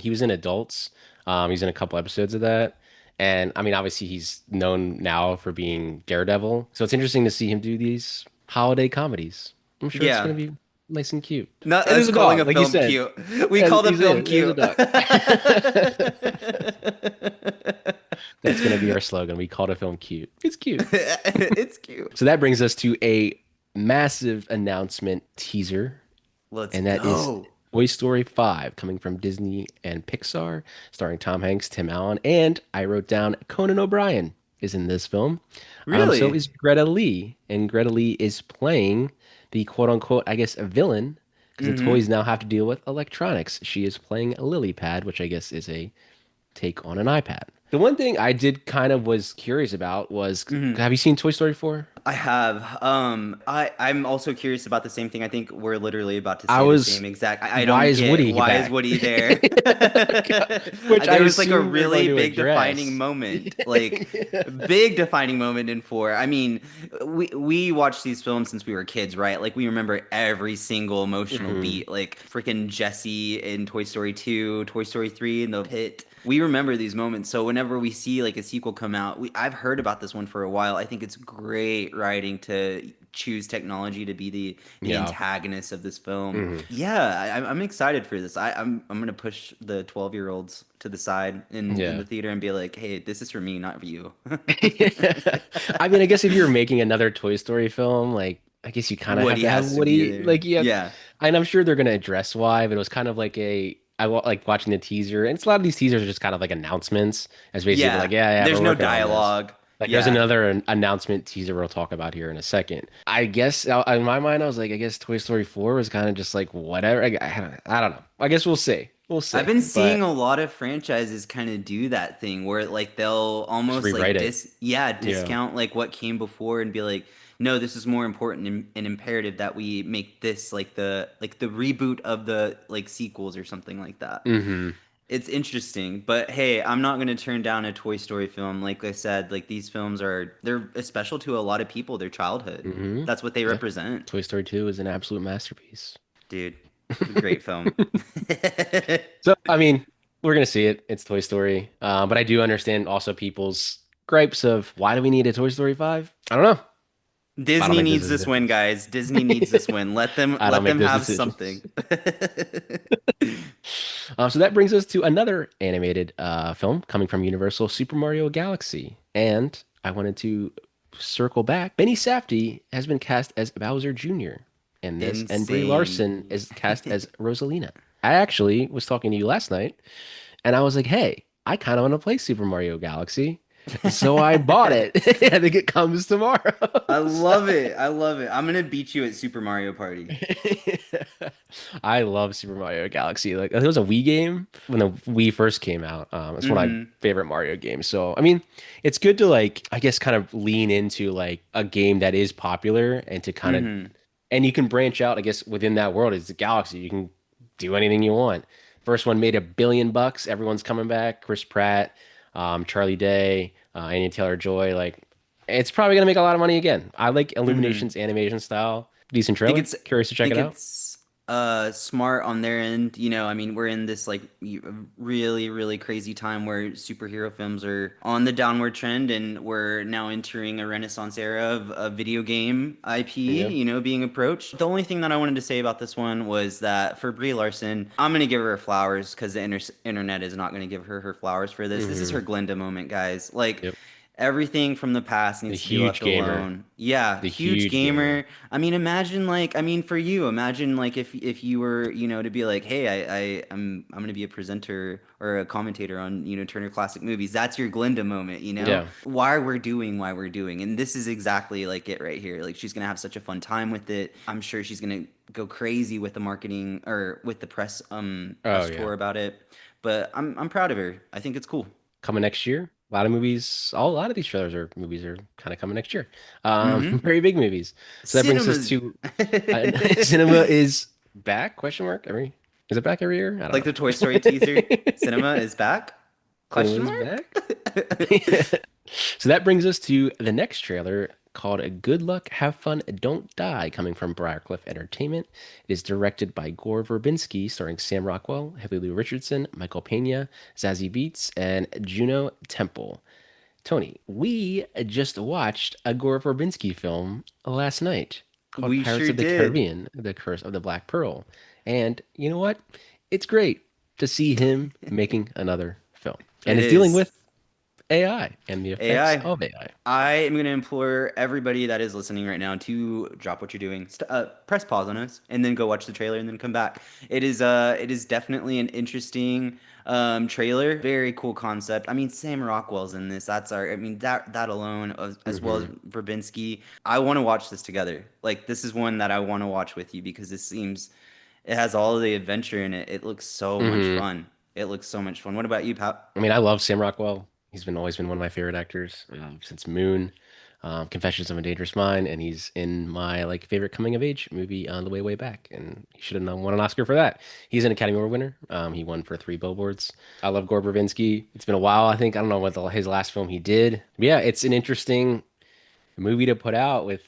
was in Adults. He's in a couple episodes of that. And I mean, obviously he's known now for being Daredevil. So it's interesting to see him do these holiday comedies. I'm sure it's Yeah. gonna be nice and cute. Not And there's us a calling dog, a like you film said. cute. We As called a you film said, there's a cute. dog. That's gonna be our slogan. We called a film cute. It's cute. It's cute. So that brings us to a massive announcement teaser, Let's and that is go. Toy Story 5 coming from Disney and Pixar, starring Tom Hanks, Tim Allen, and I wrote down Conan O'Brien is in this film. So Really? is Greta Lee, and Greta Lee is playing the quote unquote, I guess, a villain because the Mm-hmm. toys now have to deal with electronics. She is playing a lily pad, which I guess is a take on an iPad. The one thing I did kind of was curious about was, Mm-hmm. have you seen Toy Story 4? I have. I'm also curious about the same thing. I think we're literally about to I say the was, same exact. I why don't is get Woody why is back? Woody there. Which I There was like a assume they're going really to big defining address. moment, like big defining moment in four. I mean, we watched these films since we were kids, right? Like we remember every single emotional Hmm. beat, like freaking Jesse in Toy Story 2, Toy Story 3 in the pit. We remember these moments. So whenever we see like a sequel come out, I've heard about this one for a while. I think it's great writing to choose technology to be the Yeah. antagonist of this film. Hmm. Yeah, I'm excited for this. I'm gonna push the 12-year-olds to the side in Yeah. the theater and be like, hey, this is for me, not for you. I mean, I guess if you're making another Toy Story film, like, I guess you kind of have Woody to have has to be Woody. there. Like, yeah, Yeah. and I'm sure they're going to address why, but it was kind of like like watching the teaser, and it's a lot of these teasers are just kind of like announcements, as basically Yeah. like, yeah, yeah, There's we're no working on this. dialogue. Like, there's Yeah. another announcement teaser we'll talk about here in a second. I guess in my mind, I was like, I guess Toy Story 4 was kind of just like whatever. I don't know. I guess we'll see. We'll I've see. been But seeing a lot of franchises kind of do that thing where like they'll just almost like rewrite it. Yeah. discount like what came before and be like, no, this is more important and imperative that we make this like the reboot of the like sequels or something like that. Hmm. It's interesting, but hey, I'm not gonna turn down a Toy Story film. Like I said, like these films they're special to a lot of people, their childhood. Hmm. That's what they Yeah. represent. Toy Story 2 is an absolute masterpiece. Dude, it's a great film. So, I mean, we're gonna see it. It's Toy Story. But I do understand also people's gripes of why do we need a Toy Story 5? I don't know. I don't Disney make those needs this win, decisions. guys. Disney needs this win. I don't Let make them those have decisions. something. So that brings us to another animated film coming from Universal, Super Mario Galaxy. And I wanted to circle back. Benny Safdie has been cast as Bowser Jr. in this, and Brie Insane. Larson is cast as Rosalina. I actually was talking to you last night, and I was like, hey, I kind of want to play Super Mario Galaxy. So I bought it. I think it comes tomorrow. I So- love it. I love it. I'm gonna beat you at Super Mario Party. I love Super Mario Galaxy. Like it was a Wii game when the Wii first came out. It's one of my Hmm. favorite Mario games. So I mean, it's good to like I guess kind of lean into like a game that is popular and to kind of Hmm. and you can branch out. I guess within that world is the Galaxy. You can do anything you want. First one made $1 billion. Everyone's coming back. Chris Pratt, Charlie Day, Anya Taylor-Joy. Like it's probably gonna make a lot of money again. I like Hmm. Illumination's animation style. Decent trailer. Curious to check it Think out. it's smart on their end. You know, I mean, we're in this like really crazy time where superhero films are on the downward trend, and we're now entering a renaissance era of a video game IP, Yeah. you know, being approached. The only thing that I wanted to say about this one was that for Brie Larson, I'm gonna give her flowers because the internet is not gonna give her her flowers for this. This is her Hmm. Glinda moment, guys. Like Yep. everything from the past The needs to be huge left gamer. alone. Yeah, The huge huge gamer. gamer. I mean, imagine like I mean for you, imagine like if you were, you know, to be like, "Hey, I'm going to be a presenter or a commentator on, you know, Turner Classic Movies." That's your Glinda moment, you know? Yeah. Why we're doing. And this is exactly like it right here. Like she's going to have such a fun time with it. I'm sure she's going to go crazy with the marketing or with the Oh press yeah. tour about it. But I'm proud of her. I think it's cool. Coming next year. A lot of movies. A lot of these trailers are movies are kind of coming next year. Mhm. Very big movies. So that brings us Cinemas. to cinema is back? Question mark. Every is it back every year? I Like the Toy don't Story teaser. know. Cinema is back? Cinema Question is mark? back. So that brings us to the next trailer called Good Luck, Have Fun, Don't Die, coming from Briarcliff Entertainment. It is directed by Gore Verbinski, starring Sam Rockwell, Haley Lou Richardson, Michael Pena, Zazie Beetz, and Juno Temple. Tony, we just watched a Gore Verbinski film last night called We Pirates sure of the did. Caribbean, The Curse of the Black Pearl. And you know what? It's great to see him making another film. And It it's dealing is. with AI and the effects AI. of AI. I am going to implore everybody that is listening right now to drop what you're doing. Press pause on us and then go watch the trailer and then come back. It is definitely an interesting trailer. Very cool concept. I mean, Sam Rockwell's in this. That's our I mean that alone as well as Hmm. Verbinski. I want to watch this together. Like this is one that I want to watch with you because it has all of the adventure in it. It looks so much Hmm. fun. It looks so much fun. What about you, Pap? I mean, I love Sam Rockwell. He's been always been one of my favorite actors since Moon, Confessions of a Dangerous Mind, and he's in my like favorite coming of age movie on the way back, and he should have won an Oscar for that. He's an Academy Award winner. He won for Three Billboards. I love Gore Verbinski. It's been a while. I think I don't know what his last film he did. But yeah, it's an interesting movie to put out with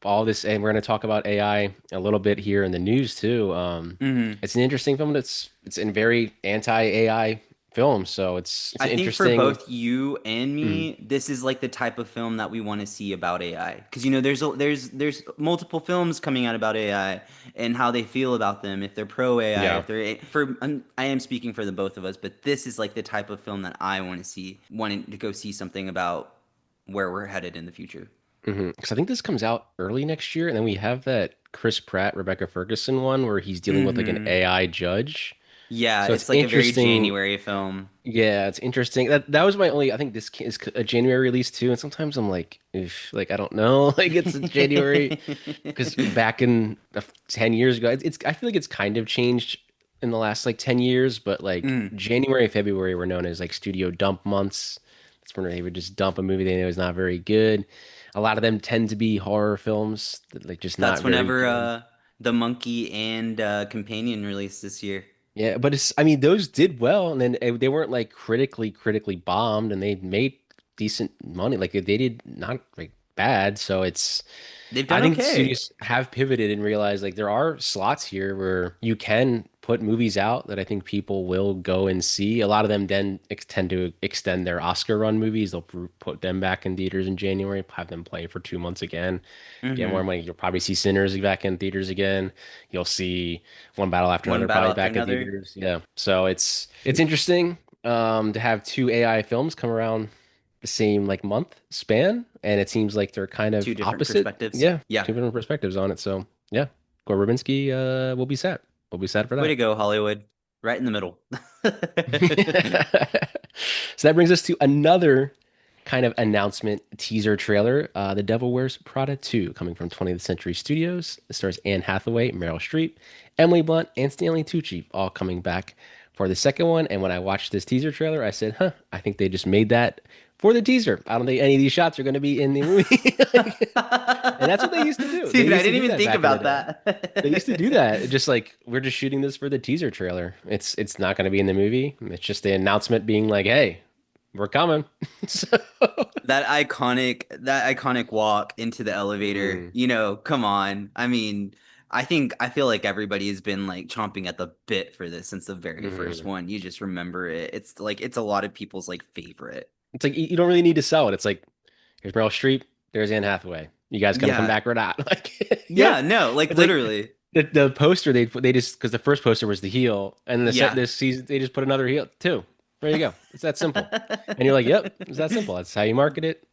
all this, and we're going to talk about AI a little bit here in the news too. Hmm. It's an interesting film. It's in very anti-AI film, so it's I an think for interesting. both you and Mhm. me, this is like the type of film that we want to see about AI. Because you know, there's multiple films coming out about AI and how they feel about them. If they're pro AI, Yeah. if they're for I am speaking for the both of us, but this is like the type of film that I want to see, wanting to go see something about where we're headed in the future. Because I think this comes out early next year, and then we have that Chris Pratt, Rebecca Ferguson one where he's dealing with like an Hmm. AI judge. Yeah, So it's it's like a very interesting. January film. Yeah, it's interesting. That was my only. I think is a January release too, and sometimes I'm like, like I don't know, like it's in January because back in 10 years ago, it's I feel like it's kind of changed in the last like 10 years, but like Mm. January, February were known as like studio dump months. That's when they would just dump a movie they know is not very good. A lot of them tend to be horror films, that, like just not That's very whenever good. the Monkey and Companion released this year. Yeah, but it's I mean those did well, and then they weren't like critically bombed, and they made decent money. Like they did not like bad. So it's They've I done think okay. studios have pivoted and realized like there are slots here where you can put movies out that I think people will go and see. A lot of them then tend to extend their Oscar run movies. They'll put them back in theaters in January, have them play for 2 months again, get more Hmm. money. You'll probably see Sinners back in theaters again. You'll see One Battle After One Another battle probably after back in another. theaters. Yeah. So it's interesting to have two AI films come around the same like month span, and it seems like they're kind Two of different opposite. perspectives. Yeah, Yeah. two different perspectives on it. So yeah, Gore Verbinski will be sad. We'll be sad for Way to that. go, Hollywood. Right in the middle. So that brings us to another kind of announcement teaser trailer. The Devil Wears Prada 2, coming from 20th Century Studios. It stars Anne Hathaway, Meryl Streep, Emily Blunt, and Stanley Tucci, all coming back for the second one. And when I watched this teaser trailer, I said, huh, I think they just made that for the teaser. I don't think any of these shots are going to be in the movie. And that's what they used to do. They Dude, I used to didn't do even that think back in the about day. They used to do that. that. Just like we're just shooting this for the teaser trailer. It's not going to be in the movie. It's just the announcement being like, "Hey, we're coming." So, That iconic walk into the elevator, mm, come on. I mean, I feel like everybody has been like chomping at the bit for this since the very first mhm. one. You just remember it. It's like it's a lot of people's like favorite. It's like you don't really need to sell it. It's like here's Meryl Streep, there's Anne Hathaway. You guys gonna come Yeah. back or not? Like, yeah, Yeah, no, like it's like literally. the poster they just because the first poster was the heel, and the set Yeah. this season they just put another heel too. There you go. It's that simple. And you're like, yep, it's that simple. That's how you market it.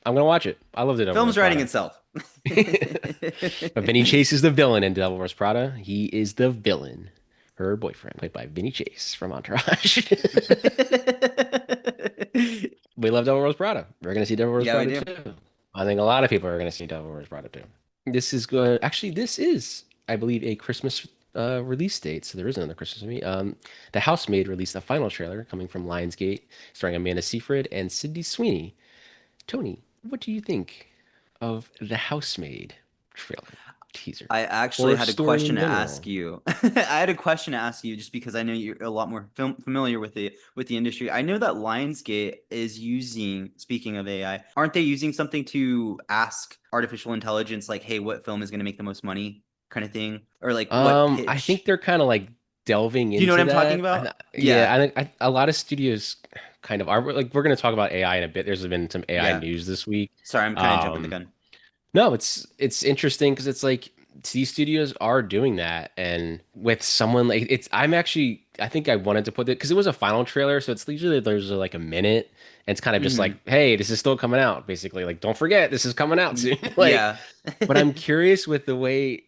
I'm gonna watch it. I love the Devil Film's Wears writing Prada. itself. But Vinny Chase is the villain in Devil Wears Prada. He is the villain. Her boyfriend, played by Vinny Chase from Entourage. We love Devil Wears Prada. We're gonna see Devil Wears Yeah, we Prada do. too. I think a lot of people are gonna see Devil Wears Prada too. This is good. Actually, this is, I believe, a Christmas release date. So there is another Christmas movie. The Housemaid released a final trailer coming from Lionsgate, starring Amanda Seyfried and Sydney Sweeney. Tony, what do you think of the Housemaid trailer teaser I actually or had a story question in to ask general? you. I had a question to ask you just because I know you're a lot more familiar with the industry. I know that Lionsgate is using, speaking of AI, aren't they using something to ask artificial intelligence like, "Hey, what film is going to make the most money?" kind of thing, or like what I think pitch? they're kind of like delving Do you know what into I'm talking that. about? Yeah, Yeah. I think a lot of studios kind of are like we're going to talk about AI in a bit. There's been some AI Yeah. news this week. Sorry, I'm kind of jumping the Um, gun. no, it's interesting because it's like these studios are doing that, and with someone like it's. I'm actually I think I wanted to put it because it was a final trailer, so it's usually there's like a minute, and it's kind of just like, Hmm. hey, this is still coming out, basically. Like, don't forget, this is coming out soon. Like, Yeah. but I'm curious with the way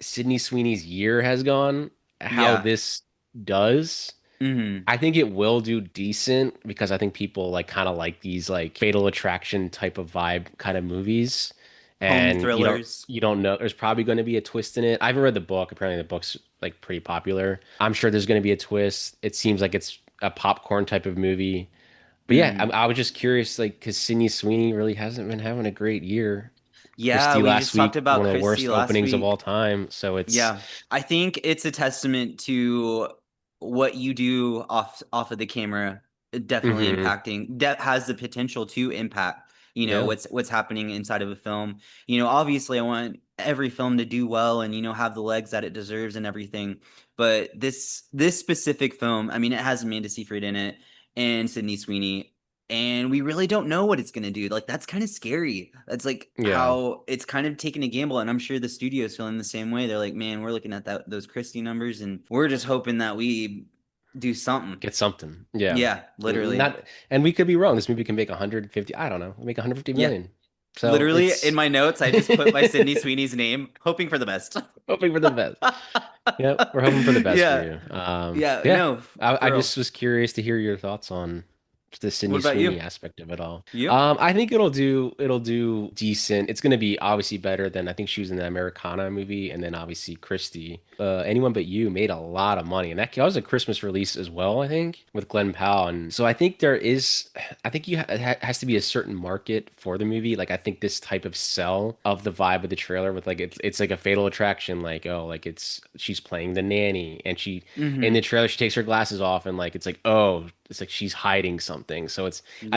Sydney Sweeney's year has gone, how Yeah. this does. Hmm. I think it will do decent because I think people like kind of like these like Fatal Attraction type of vibe kind of movies. Home And thrillers. you don't know there's probably going to be a twist in it. I haven't read the book. Apparently the book's like pretty popular. I'm sure there's going to be a twist. It seems like it's a popcorn type of movie. But yeah, Hmm. I was just curious like cuz Sydney Sweeney really hasn't been having a great year. Yeah, Christie we last just talked week, about one of the Christy worst last openings of all week. time. So it's Yeah, I think it's a testament to what you do off of the camera, definitely hmm impacting that has the potential to impact, yeah. what's happening inside of a film. Obviously I want every film to do well and have the legs that it deserves and everything. But this specific film, I mean, it has Amanda Seyfried in it and Sydney Sweeney, and we really don't know what it's going to do. Like that's kind of scary. That's like Yeah. how it's kind of taking a gamble, and I'm sure the studio's feeling the same way. They're like, man, we're looking at those Christie numbers and we're just hoping that we do something. Get something. Yeah. Yeah, literally. Not, and we could be wrong. This movie can make 150, I don't know, make 150 Yeah. million. So Literally in it's my notes I just put my Sydney Sweeney's name, hoping for the best. hoping for the best. Yeah, we're hoping for the best for Yeah. you. Yeah, Yeah, no, I for real. just was curious to hear your thoughts on the What Sydney about you? Sweeney aspect of it all. You? I think it'll do decent. It's gonna be obviously better than I think she was in the Americana movie, and then obviously Christie. Anyone But You made a lot of money, and that was a Christmas release as well, I think, with Glenn Powell. And so I think I think it has to be a certain market for the movie. Like I think this type of sell of the vibe of the trailer with like it's like a Fatal Attraction, like oh like it's she's playing the nanny, and she in the Mm-hmm. trailer she takes her glasses off, and like it's like oh it's like she's hiding something. So I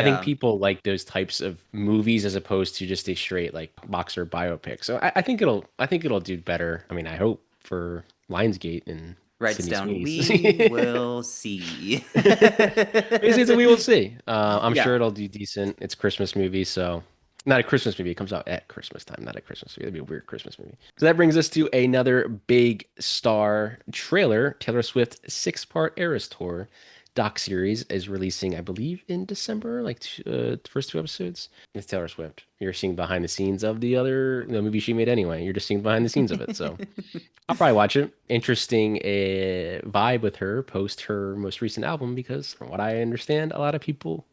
think Yeah. people like those types of movies as opposed to just a straight like boxer biopic. So I think it'll do better. I mean, I hope for Lionsgate and Writes Sydney down, Sweeney's. we will see. Basically, it's a we will see. I'm Yeah. sure it'll do decent. It's a Christmas movie, so not a Christmas movie. It comes out at Christmas time, not a Christmas movie. That'd be a weird Christmas movie. So that brings us to another big star trailer. Taylor Swift six-part Eras Tour doc series is releasing, I believe, in December, like the first two episodes. It's Taylor Swift. You're seeing behind the scenes of the movie she made anyway. You're just seeing behind the scenes of it. So I'll probably watch it. Interesting vibe with her post her most recent album because, from what I understand, a lot of people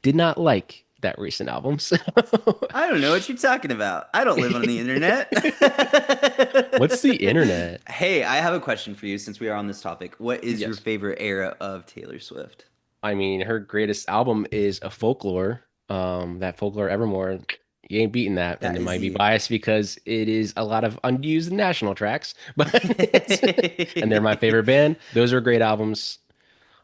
did not like that recent album. So, I don't know what you're talking about. I don't live on the internet. what's the internet? Hey, I have a question for you since we are on this topic. What is your Yes. favorite era of Taylor Swift? I mean, her greatest album is a folklore. That folklore Evermore. You ain't beating that, and That it is might be the biased because it is a lot of unused national tracks, but it's and they're my favorite band. Those are great albums.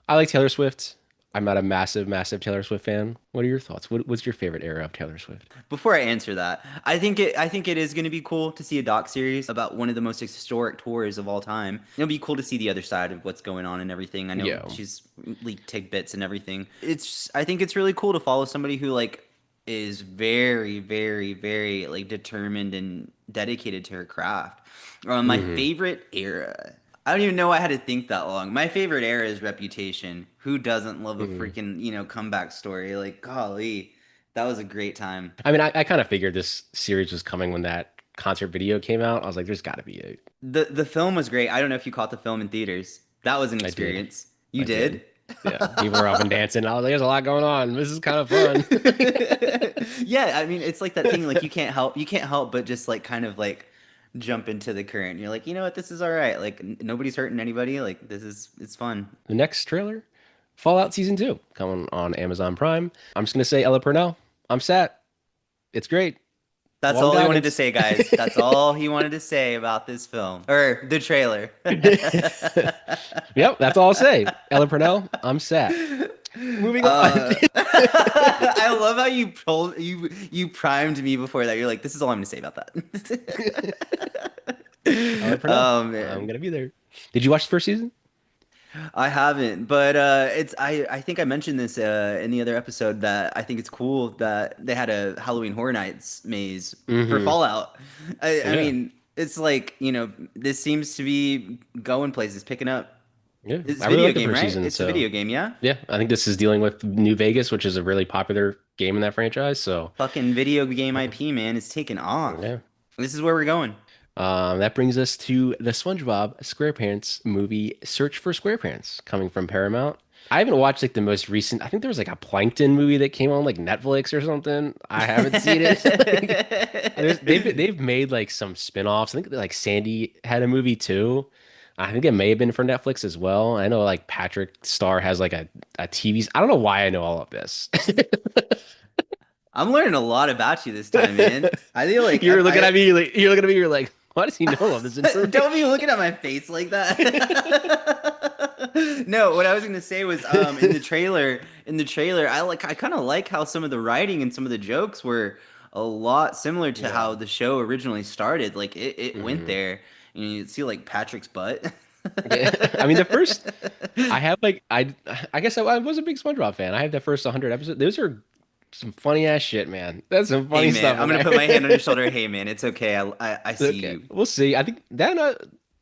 I like Taylor Swift. I'm not a massive, massive Taylor Swift fan. What are your thoughts? What's your favorite era of Taylor Swift? Before I answer that, I think it is going to be cool to see a doc series about one of the most historic tours of all time. It'll be cool to see the other side of what's going on and everything. I know Yeah. she's leaked tidbits and everything. I think it's really cool to follow somebody who like is very, very, very like determined and dedicated to her craft. My Hmm. favorite era. I don't even know I had to think that long. My favorite era is Reputation. Who doesn't love a Hmm. freaking, comeback story? Like, golly, that was a great time. I mean, I kind of figured this series was coming when that concert video came out. I was like, there's got to be a. The film was great. I don't know if you caught the film in theaters. That was an I did. experience. You I did? did. Yeah. People were up and dancing. I was like, there's a lot going on. This is kind of fun. Yeah, I mean, it's like that thing like you can't help but just like kind of like jump into the current. You're like, you know what, this is all right. Like nobody's hurting anybody. Like it's fun. The next trailer, Fallout Season 2, coming on Amazon Prime. I'm just going to say Ella Purnell. I'm set. It's great. That's Long all he wanted to Goggins. say, guys. That's all he wanted to say about this film or the trailer. Yep, that's all I'll say. Ella Purnell, I'm set. Moving on. I love how you primed me before that. You're like, this is all I'm gonna say about that. Ella Purnell, Oh I'm man. gonna be there. Did you watch the first season? I haven't, but I think I mentioned this in the other episode that I think it's cool that they had a Halloween Horror Nights maze for Hmm. Fallout. I Yeah. mean, it's like, this seems to be going places, picking up. Yeah. It's I a really video like the game, first right? season. It's a So, video game, yeah? yeah, I think this is dealing with New Vegas, which is a really popular game in that franchise. So, Fucking video game IP, man, it's taking off. yeah. This is where we're going. That brings us to the SpongeBob SquarePants movie, Search for SquarePants, coming from Paramount. I haven't watched like the most recent. I think there was like a Plankton movie that came on like Netflix or something. I haven't seen it. Like, they've made like some spin-offs. I think like Sandy had a movie too. I think it may have been for Netflix as well. I know like Patrick Star has like a TV. I don't know why I know all of this. I'm learning a lot about you this time, man. I feel like You're looking at me like you're looking at me. You're like, why does he know all this don't be information? looking at my face like that. No, what I was gonna say was in the trailer, I kind of like how some of the writing and some of the jokes were a lot similar to Yeah. how the show originally started. Like it went Mhm. there, and you see like Patrick's butt. Yeah. I mean, the first I have like I guess I was a big SpongeBob fan. I have the first 100 episodes. Those are some funny ass shit, man. That's some Hey funny man, stuff I'm in gonna put my hand on your there. shoulder. Hey man, it's okay. I see Okay, you. we'll see. I think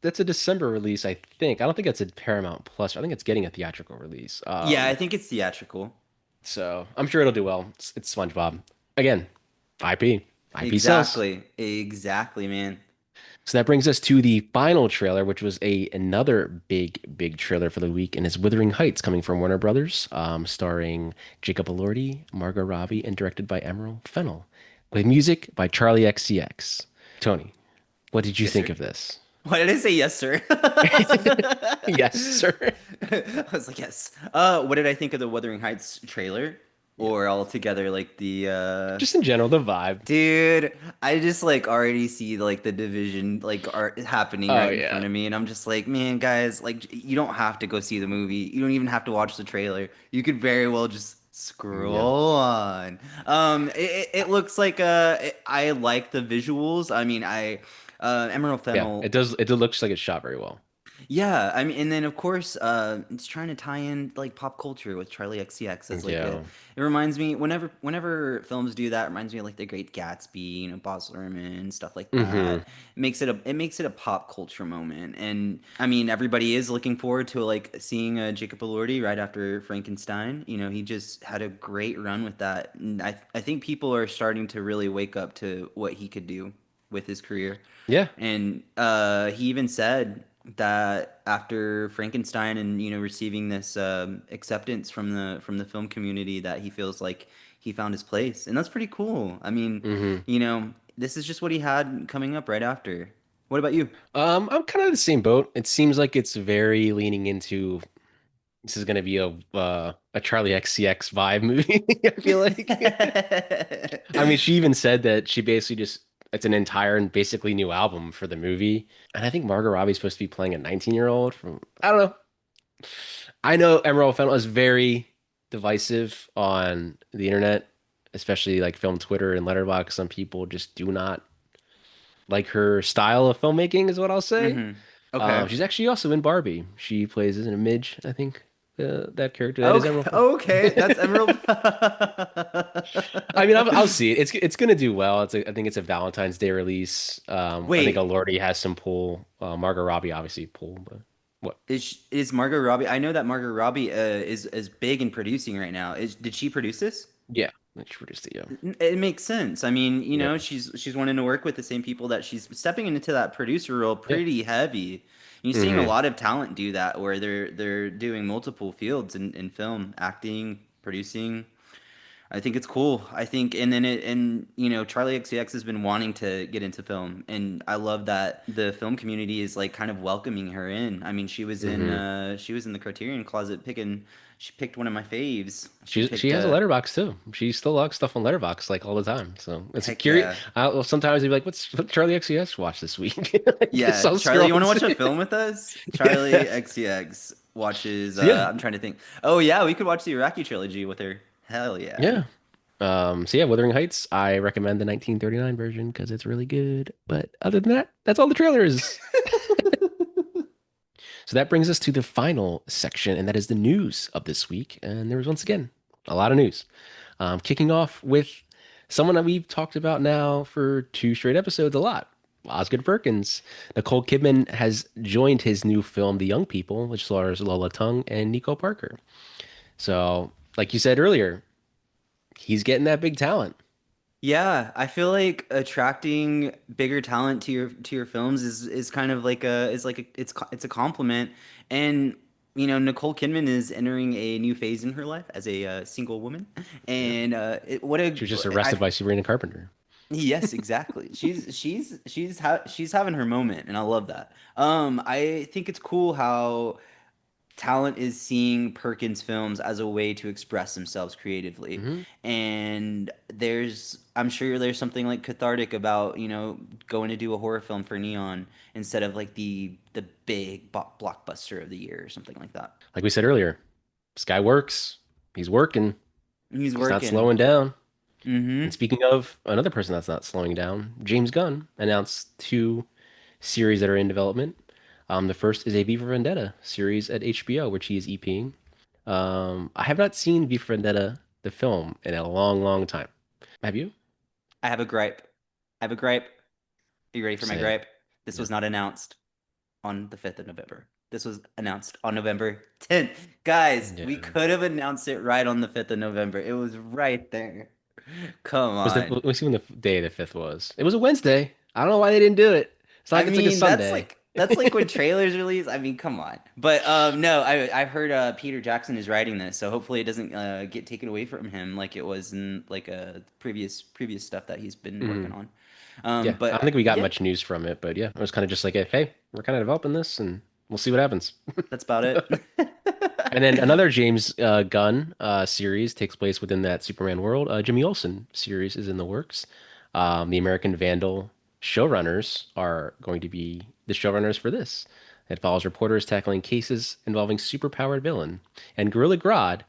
that's a December release, I think. I don't think that's a Paramount Plus. I think it's getting a theatrical release. Yeah, I think it's theatrical. So I'm sure it'll do well. It's SpongeBob. Again, IP. IP sells. Exactly. Exactly, man. So that brings us to the final trailer, which was another big trailer for the week, and it's Wuthering Heights, coming from Warner Brothers, starring Jacob Elordi, Margot Robbie, and directed by Emerald Fennell, with music by Charlie XCX. Tony, what did you Yes, think sir. of this? Why did I say yes, sir? Yes, sir. I was like, yes. What did I think of the Wuthering Heights trailer? Yeah, Or altogether, like the just in general, the vibe. dude, I just like already see like the division like art happening Oh right in front yeah, of me, and I'm just like, man, guys, like you don't have to go see the movie. You don't even have to watch the trailer. You could very well just yeah, scroll on. It looks like I like the visuals. I mean, Emerald yeah. Fennel. It does. It looks like it's shot very well. Yeah, I mean, and then of course, it's trying to tie in like pop culture with Charlie XCX as like a. Yeah. It reminds me whenever films do that, it reminds me of like The Great Gatsby, Baz Luhrmann, stuff like Hmm. that. It makes it a pop culture moment, and I mean, everybody is looking forward to like seeing Jacob Elordi right after Frankenstein. He just had a great run with that, and I think people are starting to really wake up to what he could do with his career. Yeah. And he even said that after Frankenstein and receiving this acceptance from the film community, that he feels like he found his place, and that's pretty cool. I mean, Hmm. this is just what he had coming up right after. What about you? I'm kind of the same boat. It seems like it's very leaning into this is going to be a Charlie XCX vibe movie. I feel like. I mean, she even said that she basically just it's an entire and basically new album for the movie. And I think Margot Robbie's supposed to be playing a 19-year-old from I don't know. I know Emerald Fennell is very divisive on the internet, especially like film Twitter and Letterboxd. Some people just do not like her style of filmmaking, is what I'll say. Mm-hmm. Okay. She's actually also in Barbie. She plays as a midge, I think. That character that is Okay. Emerald Okay. That's Fennell. Emerald. I mean, I'll see it. It's gonna do well. I think it's a Valentine's Day release. I think Wait, Lordy has some pull. Margot Robbie obviously pull, but what? is Margot Robbie? I know that Margot Robbie is big in producing right now. Did she produce this? Yeah, she produced it. Yeah, It makes sense. I mean, yeah, she's wanting to work with the same people that she's stepping into that producer role yeah. pretty heavy. You're seeing a Hmm. lot of talent do that where they're doing multiple fields in film, acting, producing. I think it's cool. I think, and then Charlie XCX has been wanting to get into film, and I love that the film community is like kind of welcoming her in. I mean, Hmm. she was in the Criterion Closet picking. She picked one of my faves. She She picked has a letterbox too. She still logs stuff on letterbox like all the time. So it's a heck curious. yeah. Well, sometimes you'd be like, what Charlie XCS watch this week?" Like, just Yeah, I'll Charlie, scroll you want and to watch a see. film with us? Yeah. Charlie XCX watches. So yeah, I'm trying to think. Oh yeah, we could watch the Iraqi trilogy with her. Hell yeah. yeah. So yeah, Wuthering Heights. I recommend the 1939 version because it's really good. But other than that, that's all the trailers. So that brings us to the final section, and that is the news of this week. And there was once again a lot of news. Kicking off with someone that we've talked about now for two straight episodes a lot. Osgood Perkins. Nicole Kidman has joined his new film, The Young People, which stars Lola Tung and Nico Parker. So, like you said earlier, he's getting that big talent. Yeah, I feel like attracting bigger talent to your films is kind of like a is like a it's a compliment, and Nicole Kidman is entering a new phase in her life as a single woman, Yeah. and what a She was just I arrested by Sabrina Carpenter. yes, exactly. She's having her moment, and I love that. I think it's cool how talent is seeing Perkins films as a way to express themselves creatively. Hmm. And I'm sure there's something like cathartic about, going to do a horror film for Neon instead of like the big blockbuster of the year or something like that. Like we said earlier, this guy works. He's working. He's He's not working. slowing down. And Mm-hmm. speaking of another person that's not slowing down, James Gunn announced two series that are in development. The first is a V for Vendetta series at HBO, which he is EPing. I have not seen V for Vendetta, the film, in a long, long time. Have you? I have a gripe. I have a gripe. Are you ready for my Say, gripe? This yeah, was not announced on the 5th of November. This was announced on November 10th. Guys, we yeah. could have announced it right on the 5th of November. It was right there. Come on. Let's see when the day the fifth was. It was a Wednesday. I don't know why they didn't do it. It's not I like it's like a mean, that's Sunday. like that's like when trailers release. I mean, come on. But no, I've heard Peter Jackson is writing this, so hopefully it doesn't get taken away from him like it was in like a previous stuff that he's been working Mhm. on. Yeah, I don't think we got Yeah, much news from it, but yeah, it was kind of just like, hey, we're kind of developing this, and we'll see what happens. that's about it. And then another James Gunn series takes place within that Superman world. Jimmy Olsen series is in the works. The American Vandal showrunners are going to be the showrunners for this. It follows reporters tackling cases involving superpowered villain, and Gorilla Grodd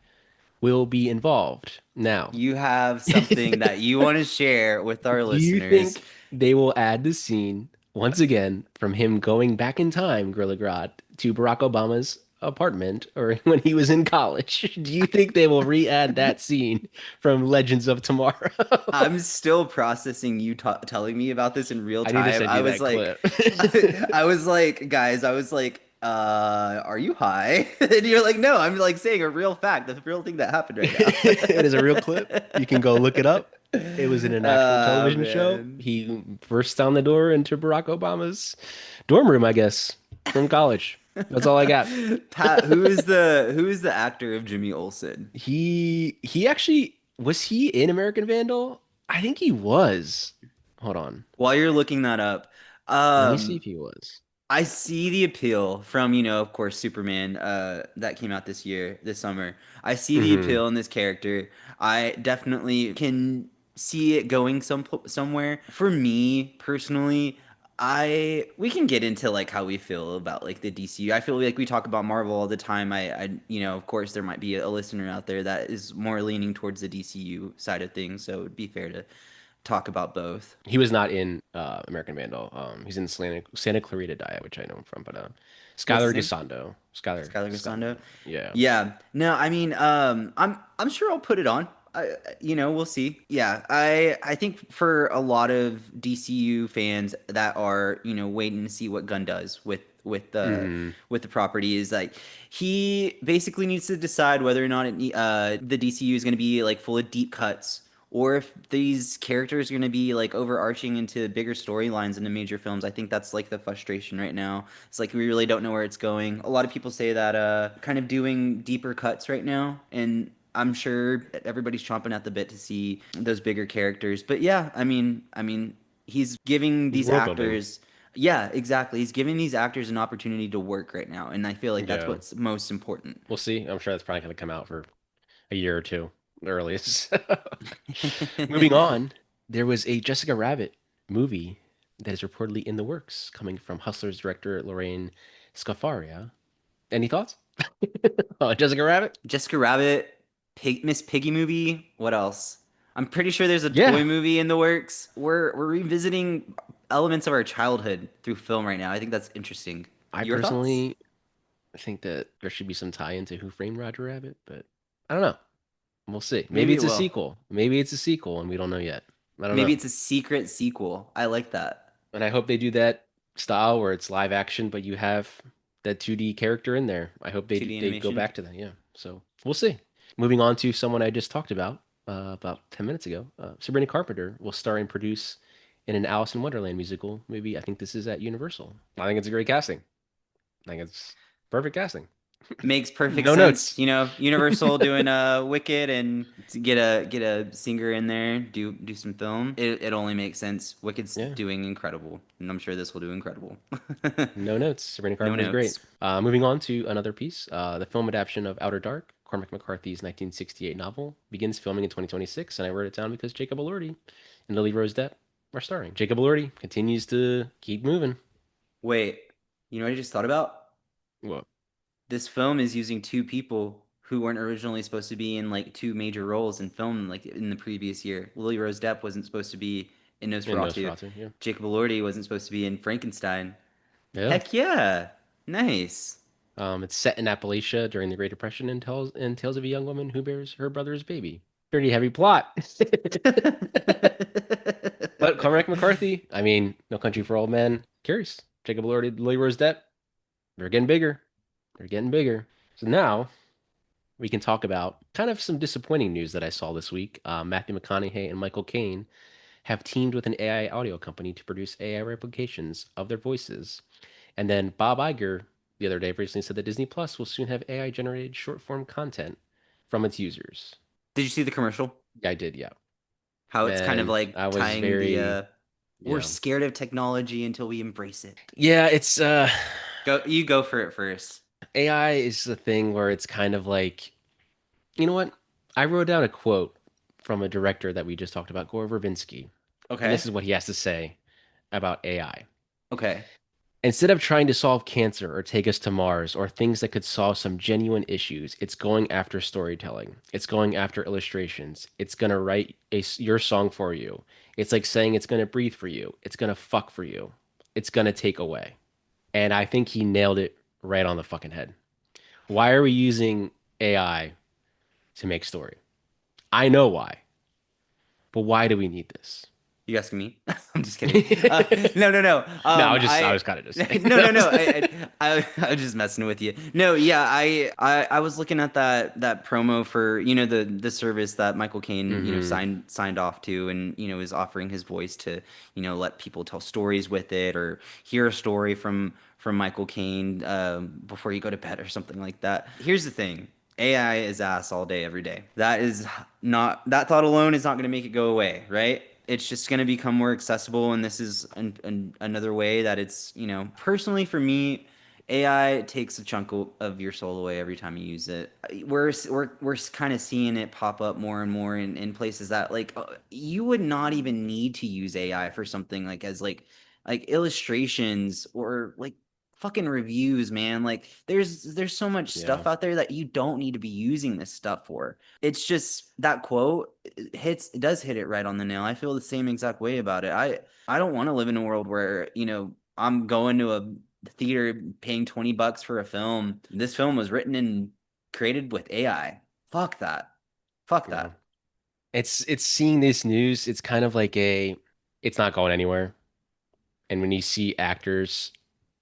will be involved. Now, You have do something that you want to share with our you listeners. think they will add the scene once again from him going back in time, Gorilla Grodd, to Barack Obama's apartment or when he was in college. Do you think they will re-add that scene from Legends of Tomorrow? I'm still processing you t telling me about this in real I need to time. send you that clip. I was like, guys, I was like, are you high? And you're like, no, I'm like saying a real fact, the real thing that happened right now. It is a real clip. You can go look it up. It was in an actual Oh television show. man. He burst down the door into Barack Obama's dorm room, I guess, from college. That's all I got. Pat, who is the actor of Jimmy Olsen? He actually was he in American Vandal? I think he was. Hold on. While you're looking that up, Let me see um, if he was. I see the appeal from, of course, Superman, that came out this summer. I see the Hmm. appeal in this character. I definitely can see it going somewhere. For me personally, I we can get into like how we feel about like the DCU. I feel like we talk about Marvel all the time. Of course, there might be a listener out there that is more leaning towards the DCU side of things, so it'd be fair to talk about both. He was not in American Vandal. He's in Santa Clarita Diet, which I know him from, but What's his Skylar name? Gisondo. Skylar Skylar Gisondo. Gisondo. Yeah. Yeah. No, I mean, I'm sure I'll put it on. We'll see. Yeah, I think for a lot of DCU fans that are, waiting to see what Gunn does Hmm. with the property is like he basically needs to decide whether or not the DCU is going to be like full of deep cuts or if these characters are going to be like overarching into bigger storylines in the major films. I think that's like the frustration right now. It's like we really don't know where it's going. A lot of people say that kind of doing deeper cuts right now, and I'm sure everybody's chomping at the bit to see those bigger characters. But yeah, I mean, he's giving He's these world building. actors, yeah, exactly. He's giving these actors an opportunity to work right now, and I feel like that's Yeah. what's most important. We'll see. I'm sure that's probably going to come out for a year or two earliest. Moving on, there was a Jessica Rabbit movie that is reportedly in the works, coming from Hustlers director Lorraine Scafaria. Any thoughts? Oh, Jessica Rabbit? Jessica Rabbit, Miss Piggy movie. What else? I'm pretty sure there's a Yeah. toy movie in the works. We're revisiting elements of our childhood through film right now. I think that's interesting. I Your thoughts? personally think that there should be some tie into Who Framed Roger Rabbit, but I don't know. We'll see. Maybe Maybe it's it a will. sequel. Maybe it's a sequel, and we don't know yet. I don't Maybe know. it's a secret sequel. I like that. And I hope they do that style where it's live action, but you have that 2D character in there. I hope 2D they go animation. back to that. Yeah. So we'll see. Moving on to someone I just talked about 10 minutes ago. Sabrina Carpenter will star and produce in an Alice in Wonderland musical movie. I think this is at Universal. I think it's a great casting. I think it's perfect casting. Makes perfect No sense. notes. Universal doing Wicked and to get a singer in there, do some film. It only makes sense. Wicked's Yeah. doing incredible, and I'm sure this will do incredible. No notes. Sabrina No Carpenter is great. notes. Moving on to another piece. The film adaptation of Outer Dark, Cormac McCarthy's 1968 novel, begins filming in 2026, and I wrote it down because Jacob Elordi and Lily Rose Depp are starring. Jacob Elordi continues to keep moving. Wait, you know what I just thought about? Well, This film is using two people who weren't originally supposed to be in like two major roles in film like in the previous year. Lily Rose Depp wasn't supposed to be in in Nosferatu. Nosferatu, yeah. Jacob Elordi wasn't supposed to be in Frankenstein. Yeah. Heck yeah. Nice. It's set in Appalachia during the Great Depression and tales of a young woman who bears her brother's baby. Pretty heavy plot. But Cormac McCarthy, I mean, No Country for Old Men, curious. Jacob Elordi, Lily Rose Depp, they're getting bigger. They're getting bigger. So now we can talk about kind of some disappointing news that I saw this week. Matthew McConaughey and Michael Caine have teamed with an AI audio company to produce AI replications of their voices. And then Bob Iger the other day recently said that Disney Plus will soon have AI generated short form content from its users. Did you see the commercial? Yeah, I did, yeah. How it's kind of And like I was tying the very, we're yeah. scared of technology until we embrace it. Yeah, it's Go for it first. AI is the thing where it's kind of like, you know what? I wrote down a quote from a director that we just talked about, Gore Verbinski, and this Okay. is what he has to say about AI. Okay. Instead of trying to solve cancer or take us to Mars or things that could solve some genuine issues, it's going after storytelling. It's going after illustrations. It's going to write your song for you. It's like saying it's going to breathe for you. It's going to fuck for you. It's going to take away. And I think he nailed it right on the fucking head. Why are we using AI to make story? I know why, but why do we need this? You asking me? I'm just kidding. No, no, no. No, I was kind of just saying. No, no, That no. was I was just messing with you. No, yeah, I was looking at that promo for, the service that Michael Caine, hmm signed off to, and, is offering his voice to, let people tell stories with it, or hear a story from Michael Caine, before you go to bed or something like that. Here's the thing. AI is ass all day, every day. That thought alone is not going to make it go away, right? It's just going to become more accessible. And this is another way that it's, personally for me, AI takes a chunk of your soul away every time you use it. We're kind of seeing it pop up more and more in places that, like, you would not even need to use AI for something like, as like illustrations, or like fucking reviews, man. Like, there's so much yeah. stuff out there that you don't need to be using this stuff for. It's just that quote, it does hit it right on the nail. I feel the same exact way about it. I don't want to live in a world where, I'm going to a theater paying $20 for a film. This film was written and created with AI. Fuck that. Fuck Yeah. that. It's seeing this news, it's kind of like it's not going anywhere. And when you see actors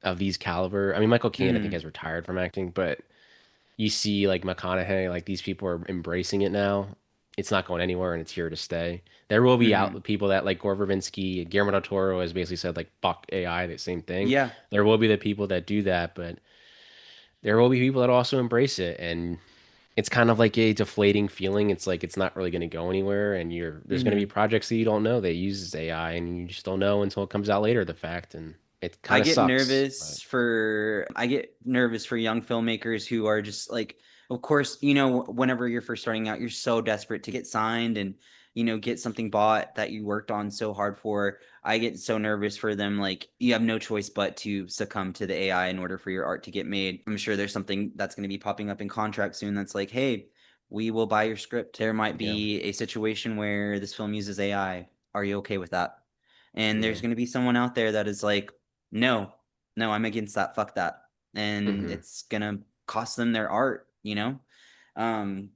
of these caliber, I mean, Michael Caine, I think, Mm-hmm. has retired from acting, but you see like McConaughey, like these people are embracing it now. It's not going anywhere and it's here to stay. There will be Mm-hmm. out people that like Gore Verbinski, Guillermo del Toro has basically said like fuck AI, the same thing. Yeah. There will be the people that do that, but there will be people that also embrace it. And it's kind of like a deflating feeling. It's like it's not really going to go anywhere, and there's going to be Mm-hmm. projects that you don't know that uses AI, and you just don't know until it comes out later, the fact, and it kind of sucks. But I get nervous for young filmmakers who are just like, of course, whenever you're first starting out, you're so desperate to get signed and, get something bought that you worked on so hard for. I get so nervous for them. Like, you have no choice but to succumb to the AI in order for your art to get made. I'm sure there's something that's going to be popping up in contract soon that's like, hey, we will buy your script. There might yeah, be a situation where this film uses AI. Are you okay with that? And yeah, there's going to be someone out there that is like, no, no, I'm against that. Fuck that. And hmm it's gonna cost them their art. Um, I mean,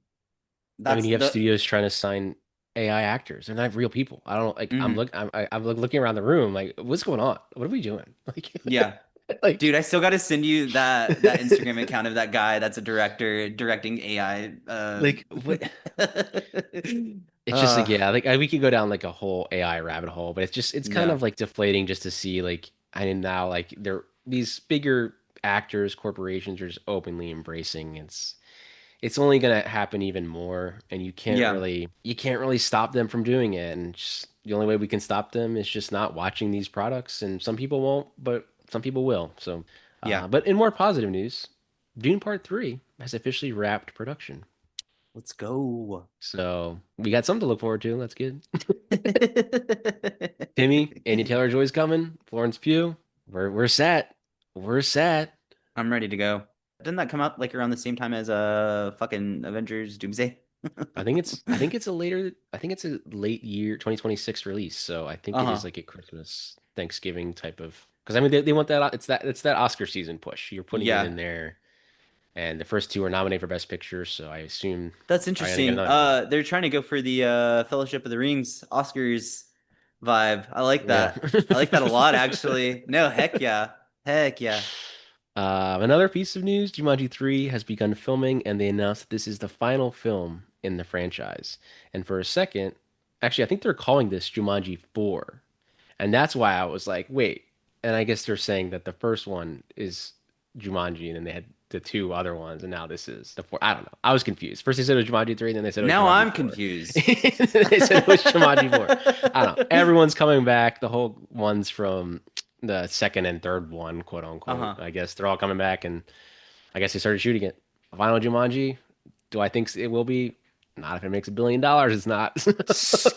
that's you have the studios trying to sign AI actors. They're not real people. I don't like. mhm. I'm like looking around the room, like, what's going on? What are we doing? Yeah. Like, Dude, I still gotta send you that Instagram account of that guy that's a director directing AI. like what? It's just like, uh yeah, like we could go down like a whole AI rabbit hole, but it's kind yeah. of like deflating just to see like I mean now like they're these bigger actors, corporations are just openly embracing it's only gonna happen even more, and Yeah. you can't really stop them from doing it, and just the only way we can stop them is just not watching these products, and some people won't, but some people will. So, Yeah. but in more positive news, Dune Part 3 has officially wrapped production. Let's go. So we got something to look forward to. That's good. Timmy, Anya Taylor-Joy's coming. Florence Pugh. We're set. We're set. I'm ready to go. Didn't that come out like around the same time as fucking Avengers Doomsday? I think it's a late year 2026 release. So I think it is Uh-huh. like a Christmas, Thanksgiving type of because I mean they want that it's that Oscar season push. You're putting it Yeah. in there, and the first two are nominated for Best Picture, so I assume That's probably gonna get interesting. another one. They're trying to go for the Fellowship of the Rings Oscars vibe. I like Yeah. that. I like that a lot, actually. No, heck yeah. Heck yeah. Another piece of news, Jumanji 3 has begun filming, and they announced that this is the final film in the franchise. And for a second, actually, I think they're calling this Jumanji 4. And that's why I was like, wait. And I guess they're saying that the first one is Jumanji, and then they had the two other ones, and now this is the four. I don't know. I was confused. First they said it was Jumanji 3, and then they said it was Now Jumanji I'm 4. confused. They said it was Jumanji 4. I don't know. Everyone's coming back. The whole ones from the second and third one, quote unquote. Uh-huh. I guess they're all coming back, and I guess they started shooting it. Final Jumanji. Do I think it will be? Not if it makes $1 billion. It's not.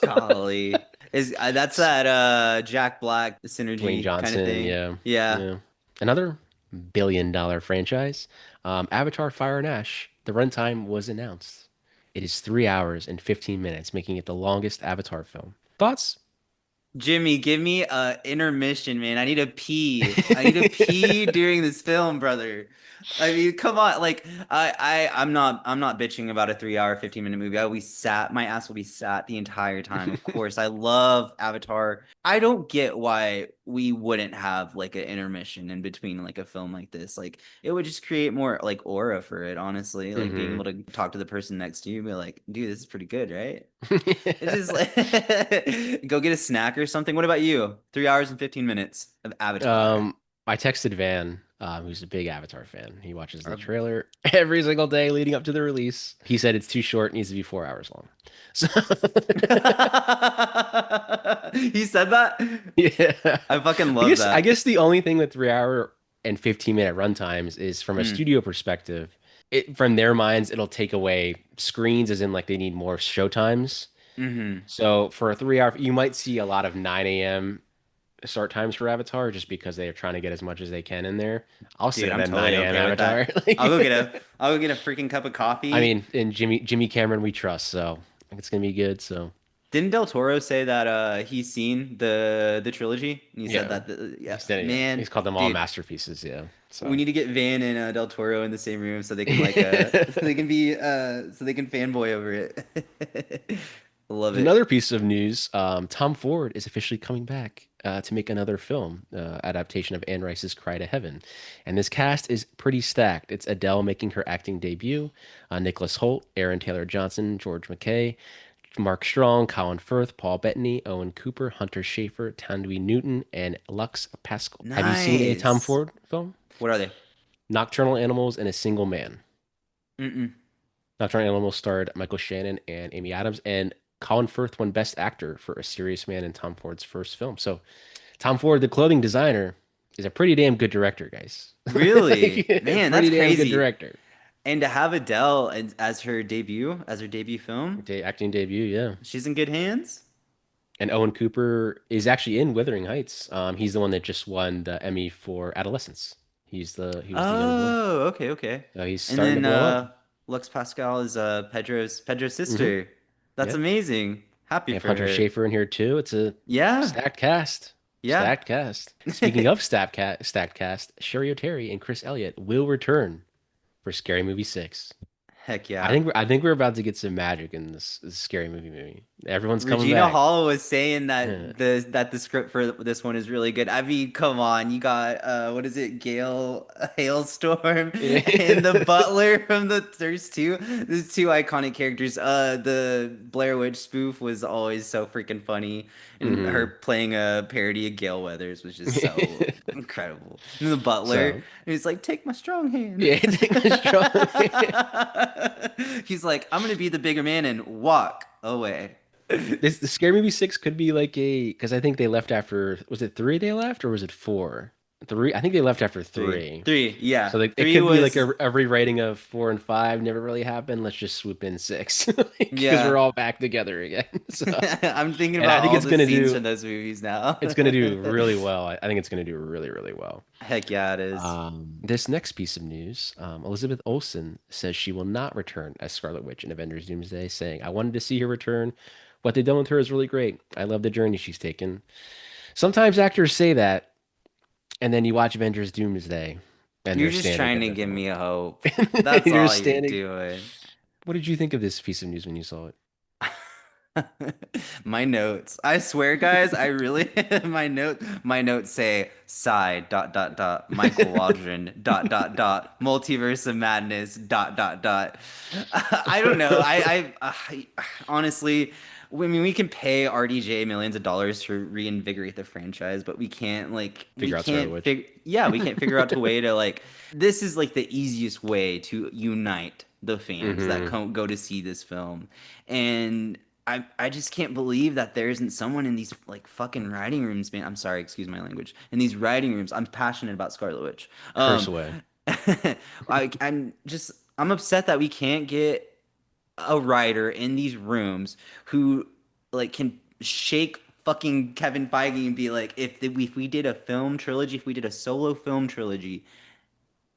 Golly. Is that's that Jack Black Dwayne synergy kind of Johnson, thing. yeah, Yeah. yeah. Another $1 billion franchise. Avatar: Fire and Ash. The runtime was announced. It is 3 hours and 15 minutes, making it the longest Avatar film. Thoughts? Jimmy, give me a intermission, man. I need to pee. I need to pee during this film, brother. I mean, come on. Like, I'm not bitching about a 3 hour, 15-minute movie. My ass will be sat the entire time. Of course, I love Avatar. I don't get why we wouldn't have like an intermission in between like a film like this. Like, it would just create more like aura for it, honestly. Like being Hmm. able to talk to the person next to you and be like, dude, this is pretty good, right? It's just like go get a snack or something. What about you? 3 hours and 15 minutes of Avatar. Um, I texted Van, who's a big Avatar fan. He watches the Or- trailer every single day leading up to the release. He said it's too short, needs to be 4 hours long. So He said that? yeah, I fucking I love guess I that. guess the only thing with 3 hour and 15-minute runtimes is from a Mm, studio perspective. It from their minds, it'll take away screens, as in like they need more show times. hmm So for a 3 hour, you might see a lot of 9 a.m. start times for Avatar just because they are trying to get as much as they can in there. I'll sit Dude, in I'm a 9 totally a.m. okay with Avatar. that. I'll go get a Like, I'll go get a freaking cup of I coffee. mean, in Jimmy Cameron we trust, so I think it's gonna be good. So Didn't Del Toro say that he's seen the trilogy? And he said yeah, that he yeah, said yeah. man, He's called them all dude, masterpieces. Yeah. we So need to get Van and Del Toro in the same room so they can like so they can be so they can fanboy over it. Love it. another piece of news: Tom Ford is officially coming back to make another film adaptation of Anne Rice's Cry to Heaven, and this cast is pretty stacked. It's Adele making her acting debut, Nicholas Hoult, Aaron Taylor Johnson, George McKay, Mark Strong, Colin Firth, Paul Bettany, Owen Cooper, Hunter Schafer, Tandwi Newton, and Lux Pascal. Have you seen a Tom Nice. Ford film? What are they? Nocturnal Animals and a Single Man. Mm-mm. Nocturnal Animals starred Michael Shannon and Amy Adams, and Colin Firth won Best Actor for A Serious Man in Tom Ford's first film. So Tom Ford, the clothing designer, is a pretty damn good director, guys. Really? Like, Man, that's pretty damn good crazy. director. And to have Adele as her debut film, Acting debut, yeah. she's in good hands. And Owen Cooper is actually in Wuthering Heights. He's the one that just won the Emmy for Adolescence. He was the young boy. Oh, okay, okay. So he's And starting to then blow up. Lux Pascal is Pedro's Hmm. sister. That's Yeah. amazing. Happy They have for Hunter her. Schafer in here too. It's a Yeah, stacked cast. yeah. Stacked cast. Speaking of stacked cast, Sherry O'Terry and Chris Elliott will return for Scary Movie 6. Heck yeah. I think we're about to get some magic in this Scary Movie. Everyone's coming Regina back. Hall was saying Yeah. that the script for this one is really good. I mean, come on, you got what is it, Gale Hailstorm and the Butler from the There's two there's two iconic characters. The Blair Witch spoof was always so freaking funny, and her Hmm. playing a parody of Gale Weathers was just so incredible. And the Butler, and So he's like, "Take my strong hand." yeah, take my strong. He's like, "I'm gonna be the bigger man and walk away." This the Scary Movie 6 could be like a because I think they left after was it three they left or was it four? Three. I think they left after Three. three. Three. Yeah. So like it Three could be like was a rewriting of four and five never really happened. Let's just swoop in six because we're yeah. all back together again. So I'm thinking and I about think all the scenes from those movies now. it's gonna do really well. I think it's gonna do really well. Heck yeah, it is. This next piece of news, Elizabeth Olsen says she will not return as Scarlet Witch in Avengers Doomsday, saying, I wanted to see her return. What they've done with her is really great. I love the journey she's taken. Sometimes actors say that, and then you watch Avengers Doomsday, and You're they're just standing trying there to give differently. me hope. That's You're all just you're standing. doing. What did you think of this piece of news when you saw it? My notes. I swear, guys, I really my notes say sigh dot dot dot Michael Waldron dot dot dot multiverse of madness dot dot dot. I don't know. Honestly, I mean, we can pay RDJ millions of dollars to reinvigorate the franchise, but we can't like we Figure out Scarlet can't Witch. figure yeah, we can't figure out a way to like this is like the easiest way to unite the fans that Hmm. go to see this film. And I just can't believe that there isn't someone in these like fucking writing rooms, man. I'm sorry, excuse my language. In these writing rooms, I'm passionate about Scarlet Witch. Curse Um, away. I'm upset that we can't get a writer in these rooms who like can shake fucking Kevin Feige and be like, if we did a film trilogy, if we did a solo film trilogy,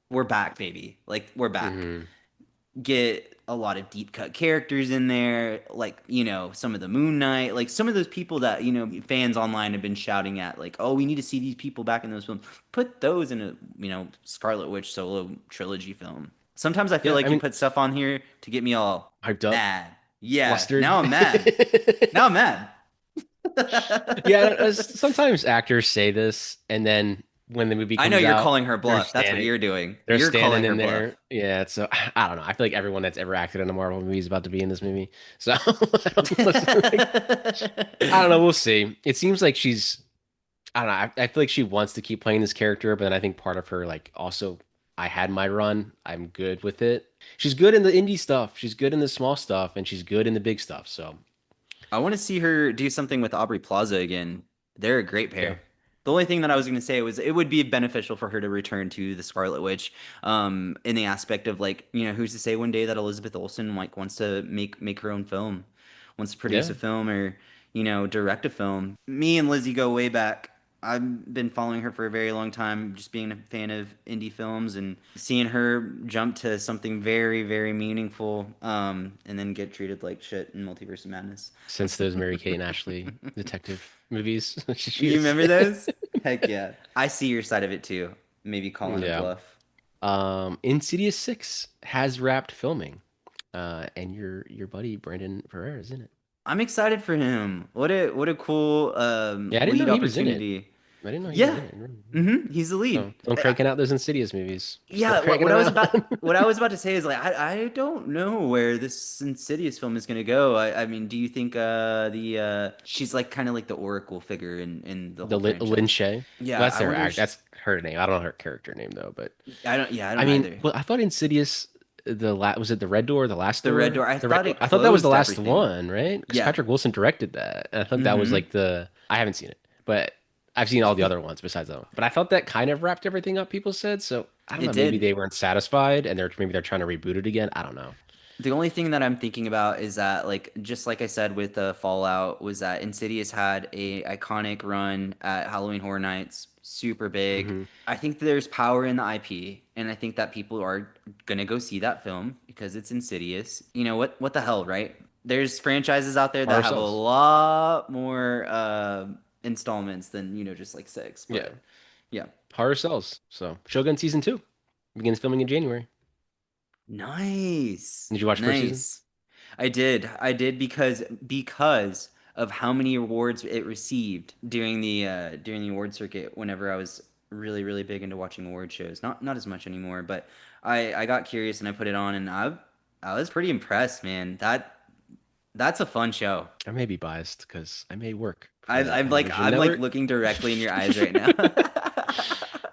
we're back, baby. Like we're back. Hmm. Get a lot of deep cut characters in there, like, some of the Moon Knight, like some of those people that, fans online have been shouting at, like, oh, we need to see these people back in those films. Put those in a, Scarlet Witch solo trilogy film. Sometimes I feel Yeah, like I you mean, put stuff on here to get me all hyped up, mad. Yeah, flustered. now I'm mad. Now I'm mad. Yeah, sometimes actors say this, and then when the movie I know comes you're out, calling her they're bluff. That's what standing, you're doing. they're You're standing calling her in bluff. there. Yeah, so I don't know. I feel like everyone that's ever acted in a Marvel movie is about to be in this movie. So I don't know. I don't know. We'll see. It seems like she's. I don't know. I feel like she wants to keep playing this character, but then I think part of her, like, also, I had my run. I'm good with it. She's good in the indie stuff. She's good in the small stuff, and she's good in the big stuff. So I want to see her do something with Aubrey Plaza again. They're a great yeah, pair. The only thing that I was going to say was it would be beneficial for her to return to the Scarlet Witch, in the aspect of, like, who's to say one day that Elizabeth Olsen, like, wants to make her own film, wants to produce yeah. a film, or direct a film. Me and Lizzie go way back. I've been following her for a very long time, just being a fan of indie films and seeing her jump to something very, very meaningful, and then get treated like shit in Multiverse of Madness. Since those Mary Kate and Ashley detective movies, she You was. remember those? Heck yeah. I see your side of it too. Maybe calling her Yeah. bluff. Insidious 6 has wrapped filming. And your buddy Brandon Ferrer is in it. I'm excited for him. What a cool Yeah, I didn't know lead he was in it. opportunity. I didn't know he was Yeah. in it. He's the lead. So I'm cranking out those Insidious movies. Still Yeah, cranking what I them was out. about to say is, like, I don't know where this Insidious film is gonna go. I mean, do you think the she's like kind of like the Oracle figure in the The whole Lin franchise? Shaye. Yeah, Well, that's I their wonder if act. she, That's her name. I don't know her character name though. But I I don't mean, either. well, I thought Insidious. Was it the Red Door, or the last The Red door? Door, I The Red thought Door. it I thought that was the closed last everything. one, right? Because Yeah. Patrick Wilson directed that, and I thought that was Mm-hmm. like the. I haven't seen it, but I've seen all the other ones besides that one. But I thought that kind of wrapped everything up. People said so. I don't It know. Maybe did. they weren't satisfied, and they're trying to reboot it again. I don't know. The only thing that I'm thinking about is that, like, just like I said with Fallout, was that Insidious had a iconic run at Halloween Horror Nights, super big. Hmm. I think there's power in the IP, and I think that people are gonna go see that film because it's Insidious. You know what? What the hell, right? There's franchises out there that have a Ourselves. lot more installments than just like six, Yeah. but yeah. Horror sells. So Shogun season 2 begins filming in January. Nice. Did you watch first season? Nice. I did. I did because of how many awards it received during the award circuit whenever I was really, really big into watching award shows. Not as much anymore, but I got curious and I put it on, and I was pretty impressed, man. That's a fun show. I may be biased because I may work for that television I'm like network. looking directly in your eyes right now.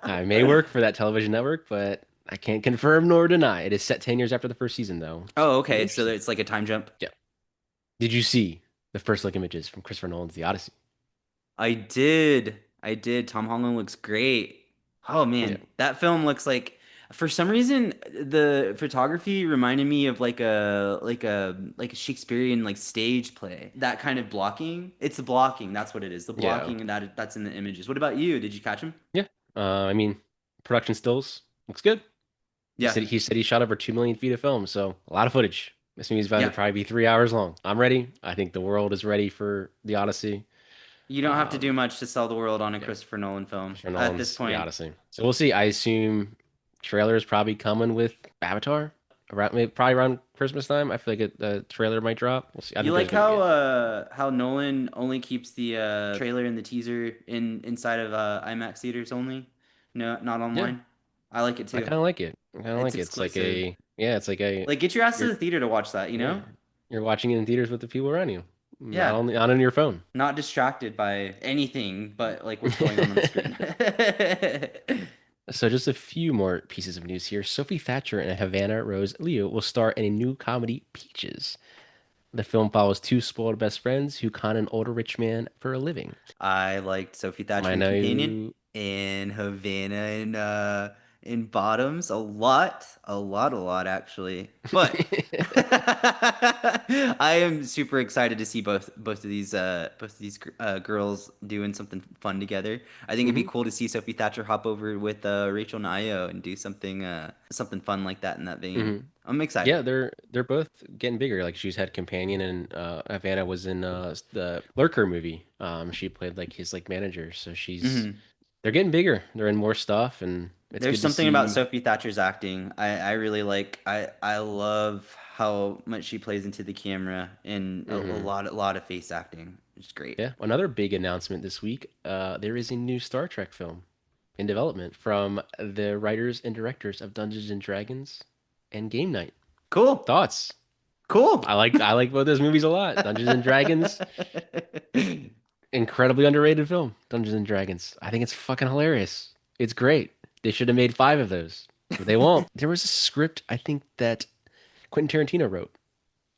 I may work for that television network, but I can't confirm nor deny. It is set 10 years after the first season, though. Oh, Be okay. So interesting. it's like a time jump. Yeah. Did you see the first look images from Christopher Nolan's The Odyssey? I did. I did. Tom Holland looks great. Oh Yeah. man, that film looks like, for some reason, the photography reminded me of like a Shakespearean, like, stage play. That kind of blocking. It's the blocking. That's what it is. The Yeah. blocking, and that's in the images. What about you? Did you catch him? Yeah. I mean, production stills looks good. Yeah. He said he shot over 2 million feet of film, so a lot of footage. This movie's about to Yeah. probably be 3 hours long. I'm ready. I think the world is ready for The Odyssey. You don't have to do Um, much to sell the world on a yeah. Christopher Nolan film Christopher at this Nolan's The point. Odyssey. So we'll see. I assume trailer is probably coming with Avatar around maybe probably around Christmas time. I feel like the trailer might drop. We'll see. I You think there's like gonna be a how Nolan only keeps the trailer and the teaser inside of IMAX theaters only? No, not yeah. online. I like it I too. kind of like it. I kind of It's like it. It's like exclusive. a yeah. It's like a Like, get your ass to you're the theater to watch that, you yeah. know? You're watching it in theaters with the people around you, Yeah. not on your phone. Not distracted by anything but, like, what's going on the screen. So just a few more pieces of news here. Sophie Thatcher and Havana Rose Leo will star in a new comedy, Peaches. The film follows two spoiled best friends who con an older rich man for a living. I liked Sophie Thatcher I in Companion, know, and Havana In bottoms, a lot actually. But I am super excited to see both of these girls doing something fun together. I think it'd be Hmm. cool to see Sophie Thatcher hop over with Rachel Nayo and do something fun like that in that vein. Hmm. I'm Yeah, excited. they're both getting bigger. Like she's had Companion, and Havana was in the Lurker movie. She played like his like manager. So she's Hmm. they're getting bigger. They're in more stuff, and it's There's good to something about see. Sophie Thatcher's acting. I really like. I love how much she plays into the camera and Hmm. a lot of face acting. It's great. Yeah, another big announcement this week. There is a new Star Trek film in development from the writers and directors of Dungeons and Dragons and Game Night. Cool. Thoughts? Cool. I like both those movies a lot. Dungeons and Dragons, incredibly underrated film. Dungeons and Dragons. I think it's fucking hilarious. It's great. They should have made five of those, but they won't. There was a script I think that Quentin Tarantino wrote,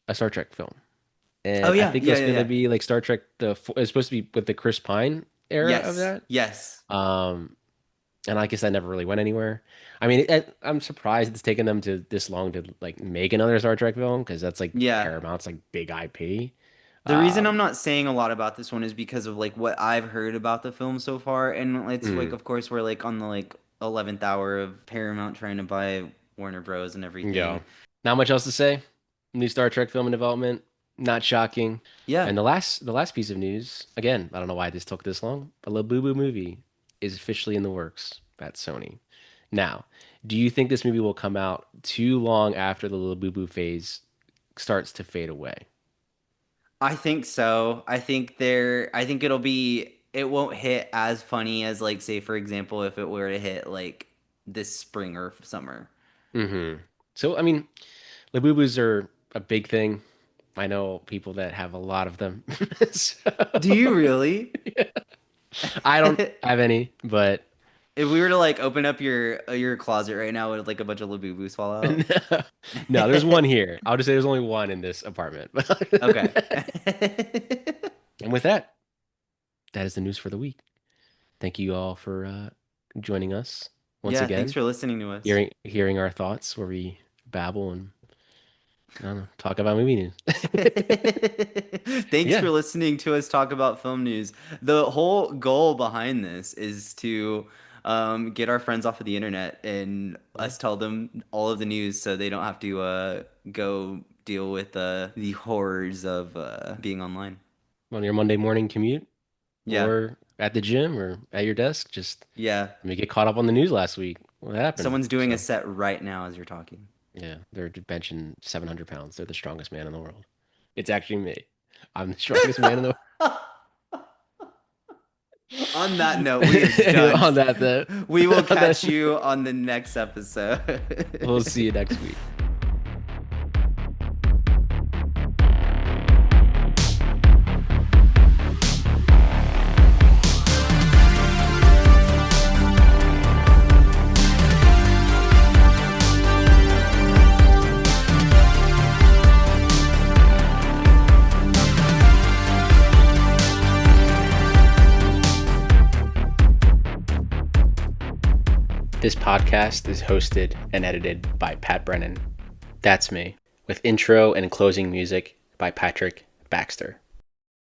a Star Trek film, Oh and I yeah, think it yeah, was yeah, going to yeah. be like Star Trek. It's supposed to be with the Chris Pine era of Yes. that. Yes. Um, and I guess that never really went anywhere. I mean, I'm surprised it's taken them to this long to like make another Star Trek film because that's like Yeah. Paramount's like big IP. The reason I'm Um, not saying a lot about this one is because of like what I've heard about the film so far, and it's like, mm, of course, we're like on the like 11th hour of Paramount trying to buy Warner Bros. And yeah, everything. not much else to say. New Star Trek film in development. Not shocking. Yeah. And the last piece of news, again, I don't know why this took this long. A Labubu movie is officially in the works at Sony. Now, do you think this movie will come out too long after the Labubu phase starts to fade away? I think so. I think it won't hit as funny as like say for example if it were to hit like this spring or summer. Hmm. So, I mean, Labubus are a big thing. I know people that have a lot of them. So, Do you really? I don't have any, but If we were to like open up your closet right now, would like a bunch of Labubus fall no, out? no, there's one here. I'll just say there's only one in this apartment. But other than Okay. that- and with that, that is the news for the week. Thank you all for joining us once Yeah, thanks again, for listening to us. hearing our thoughts where we babble and I don't know, talk about movie news. Thanks Yeah. for listening to us talk about film news. The whole goal behind this is to get our friends off of the internet and Yeah. us tell them all of the news so they don't have to go deal with the horrors of being online. On your Monday morning commute Yeah, or at the gym or at your desk, just yeah. let me get caught up on the news last week. What happened? Someone's doing a So, set right now as you're talking. yeah, they're benching 700 pounds. They're the strongest man in the world. It's actually me. I'm the strongest man in the On that note, we are done. On that, We will on catch that, you on the next episode. we'll see you next week. This podcast is hosted and edited by Pat Brennan. That's me, with intro and closing music by Patrick Baxter.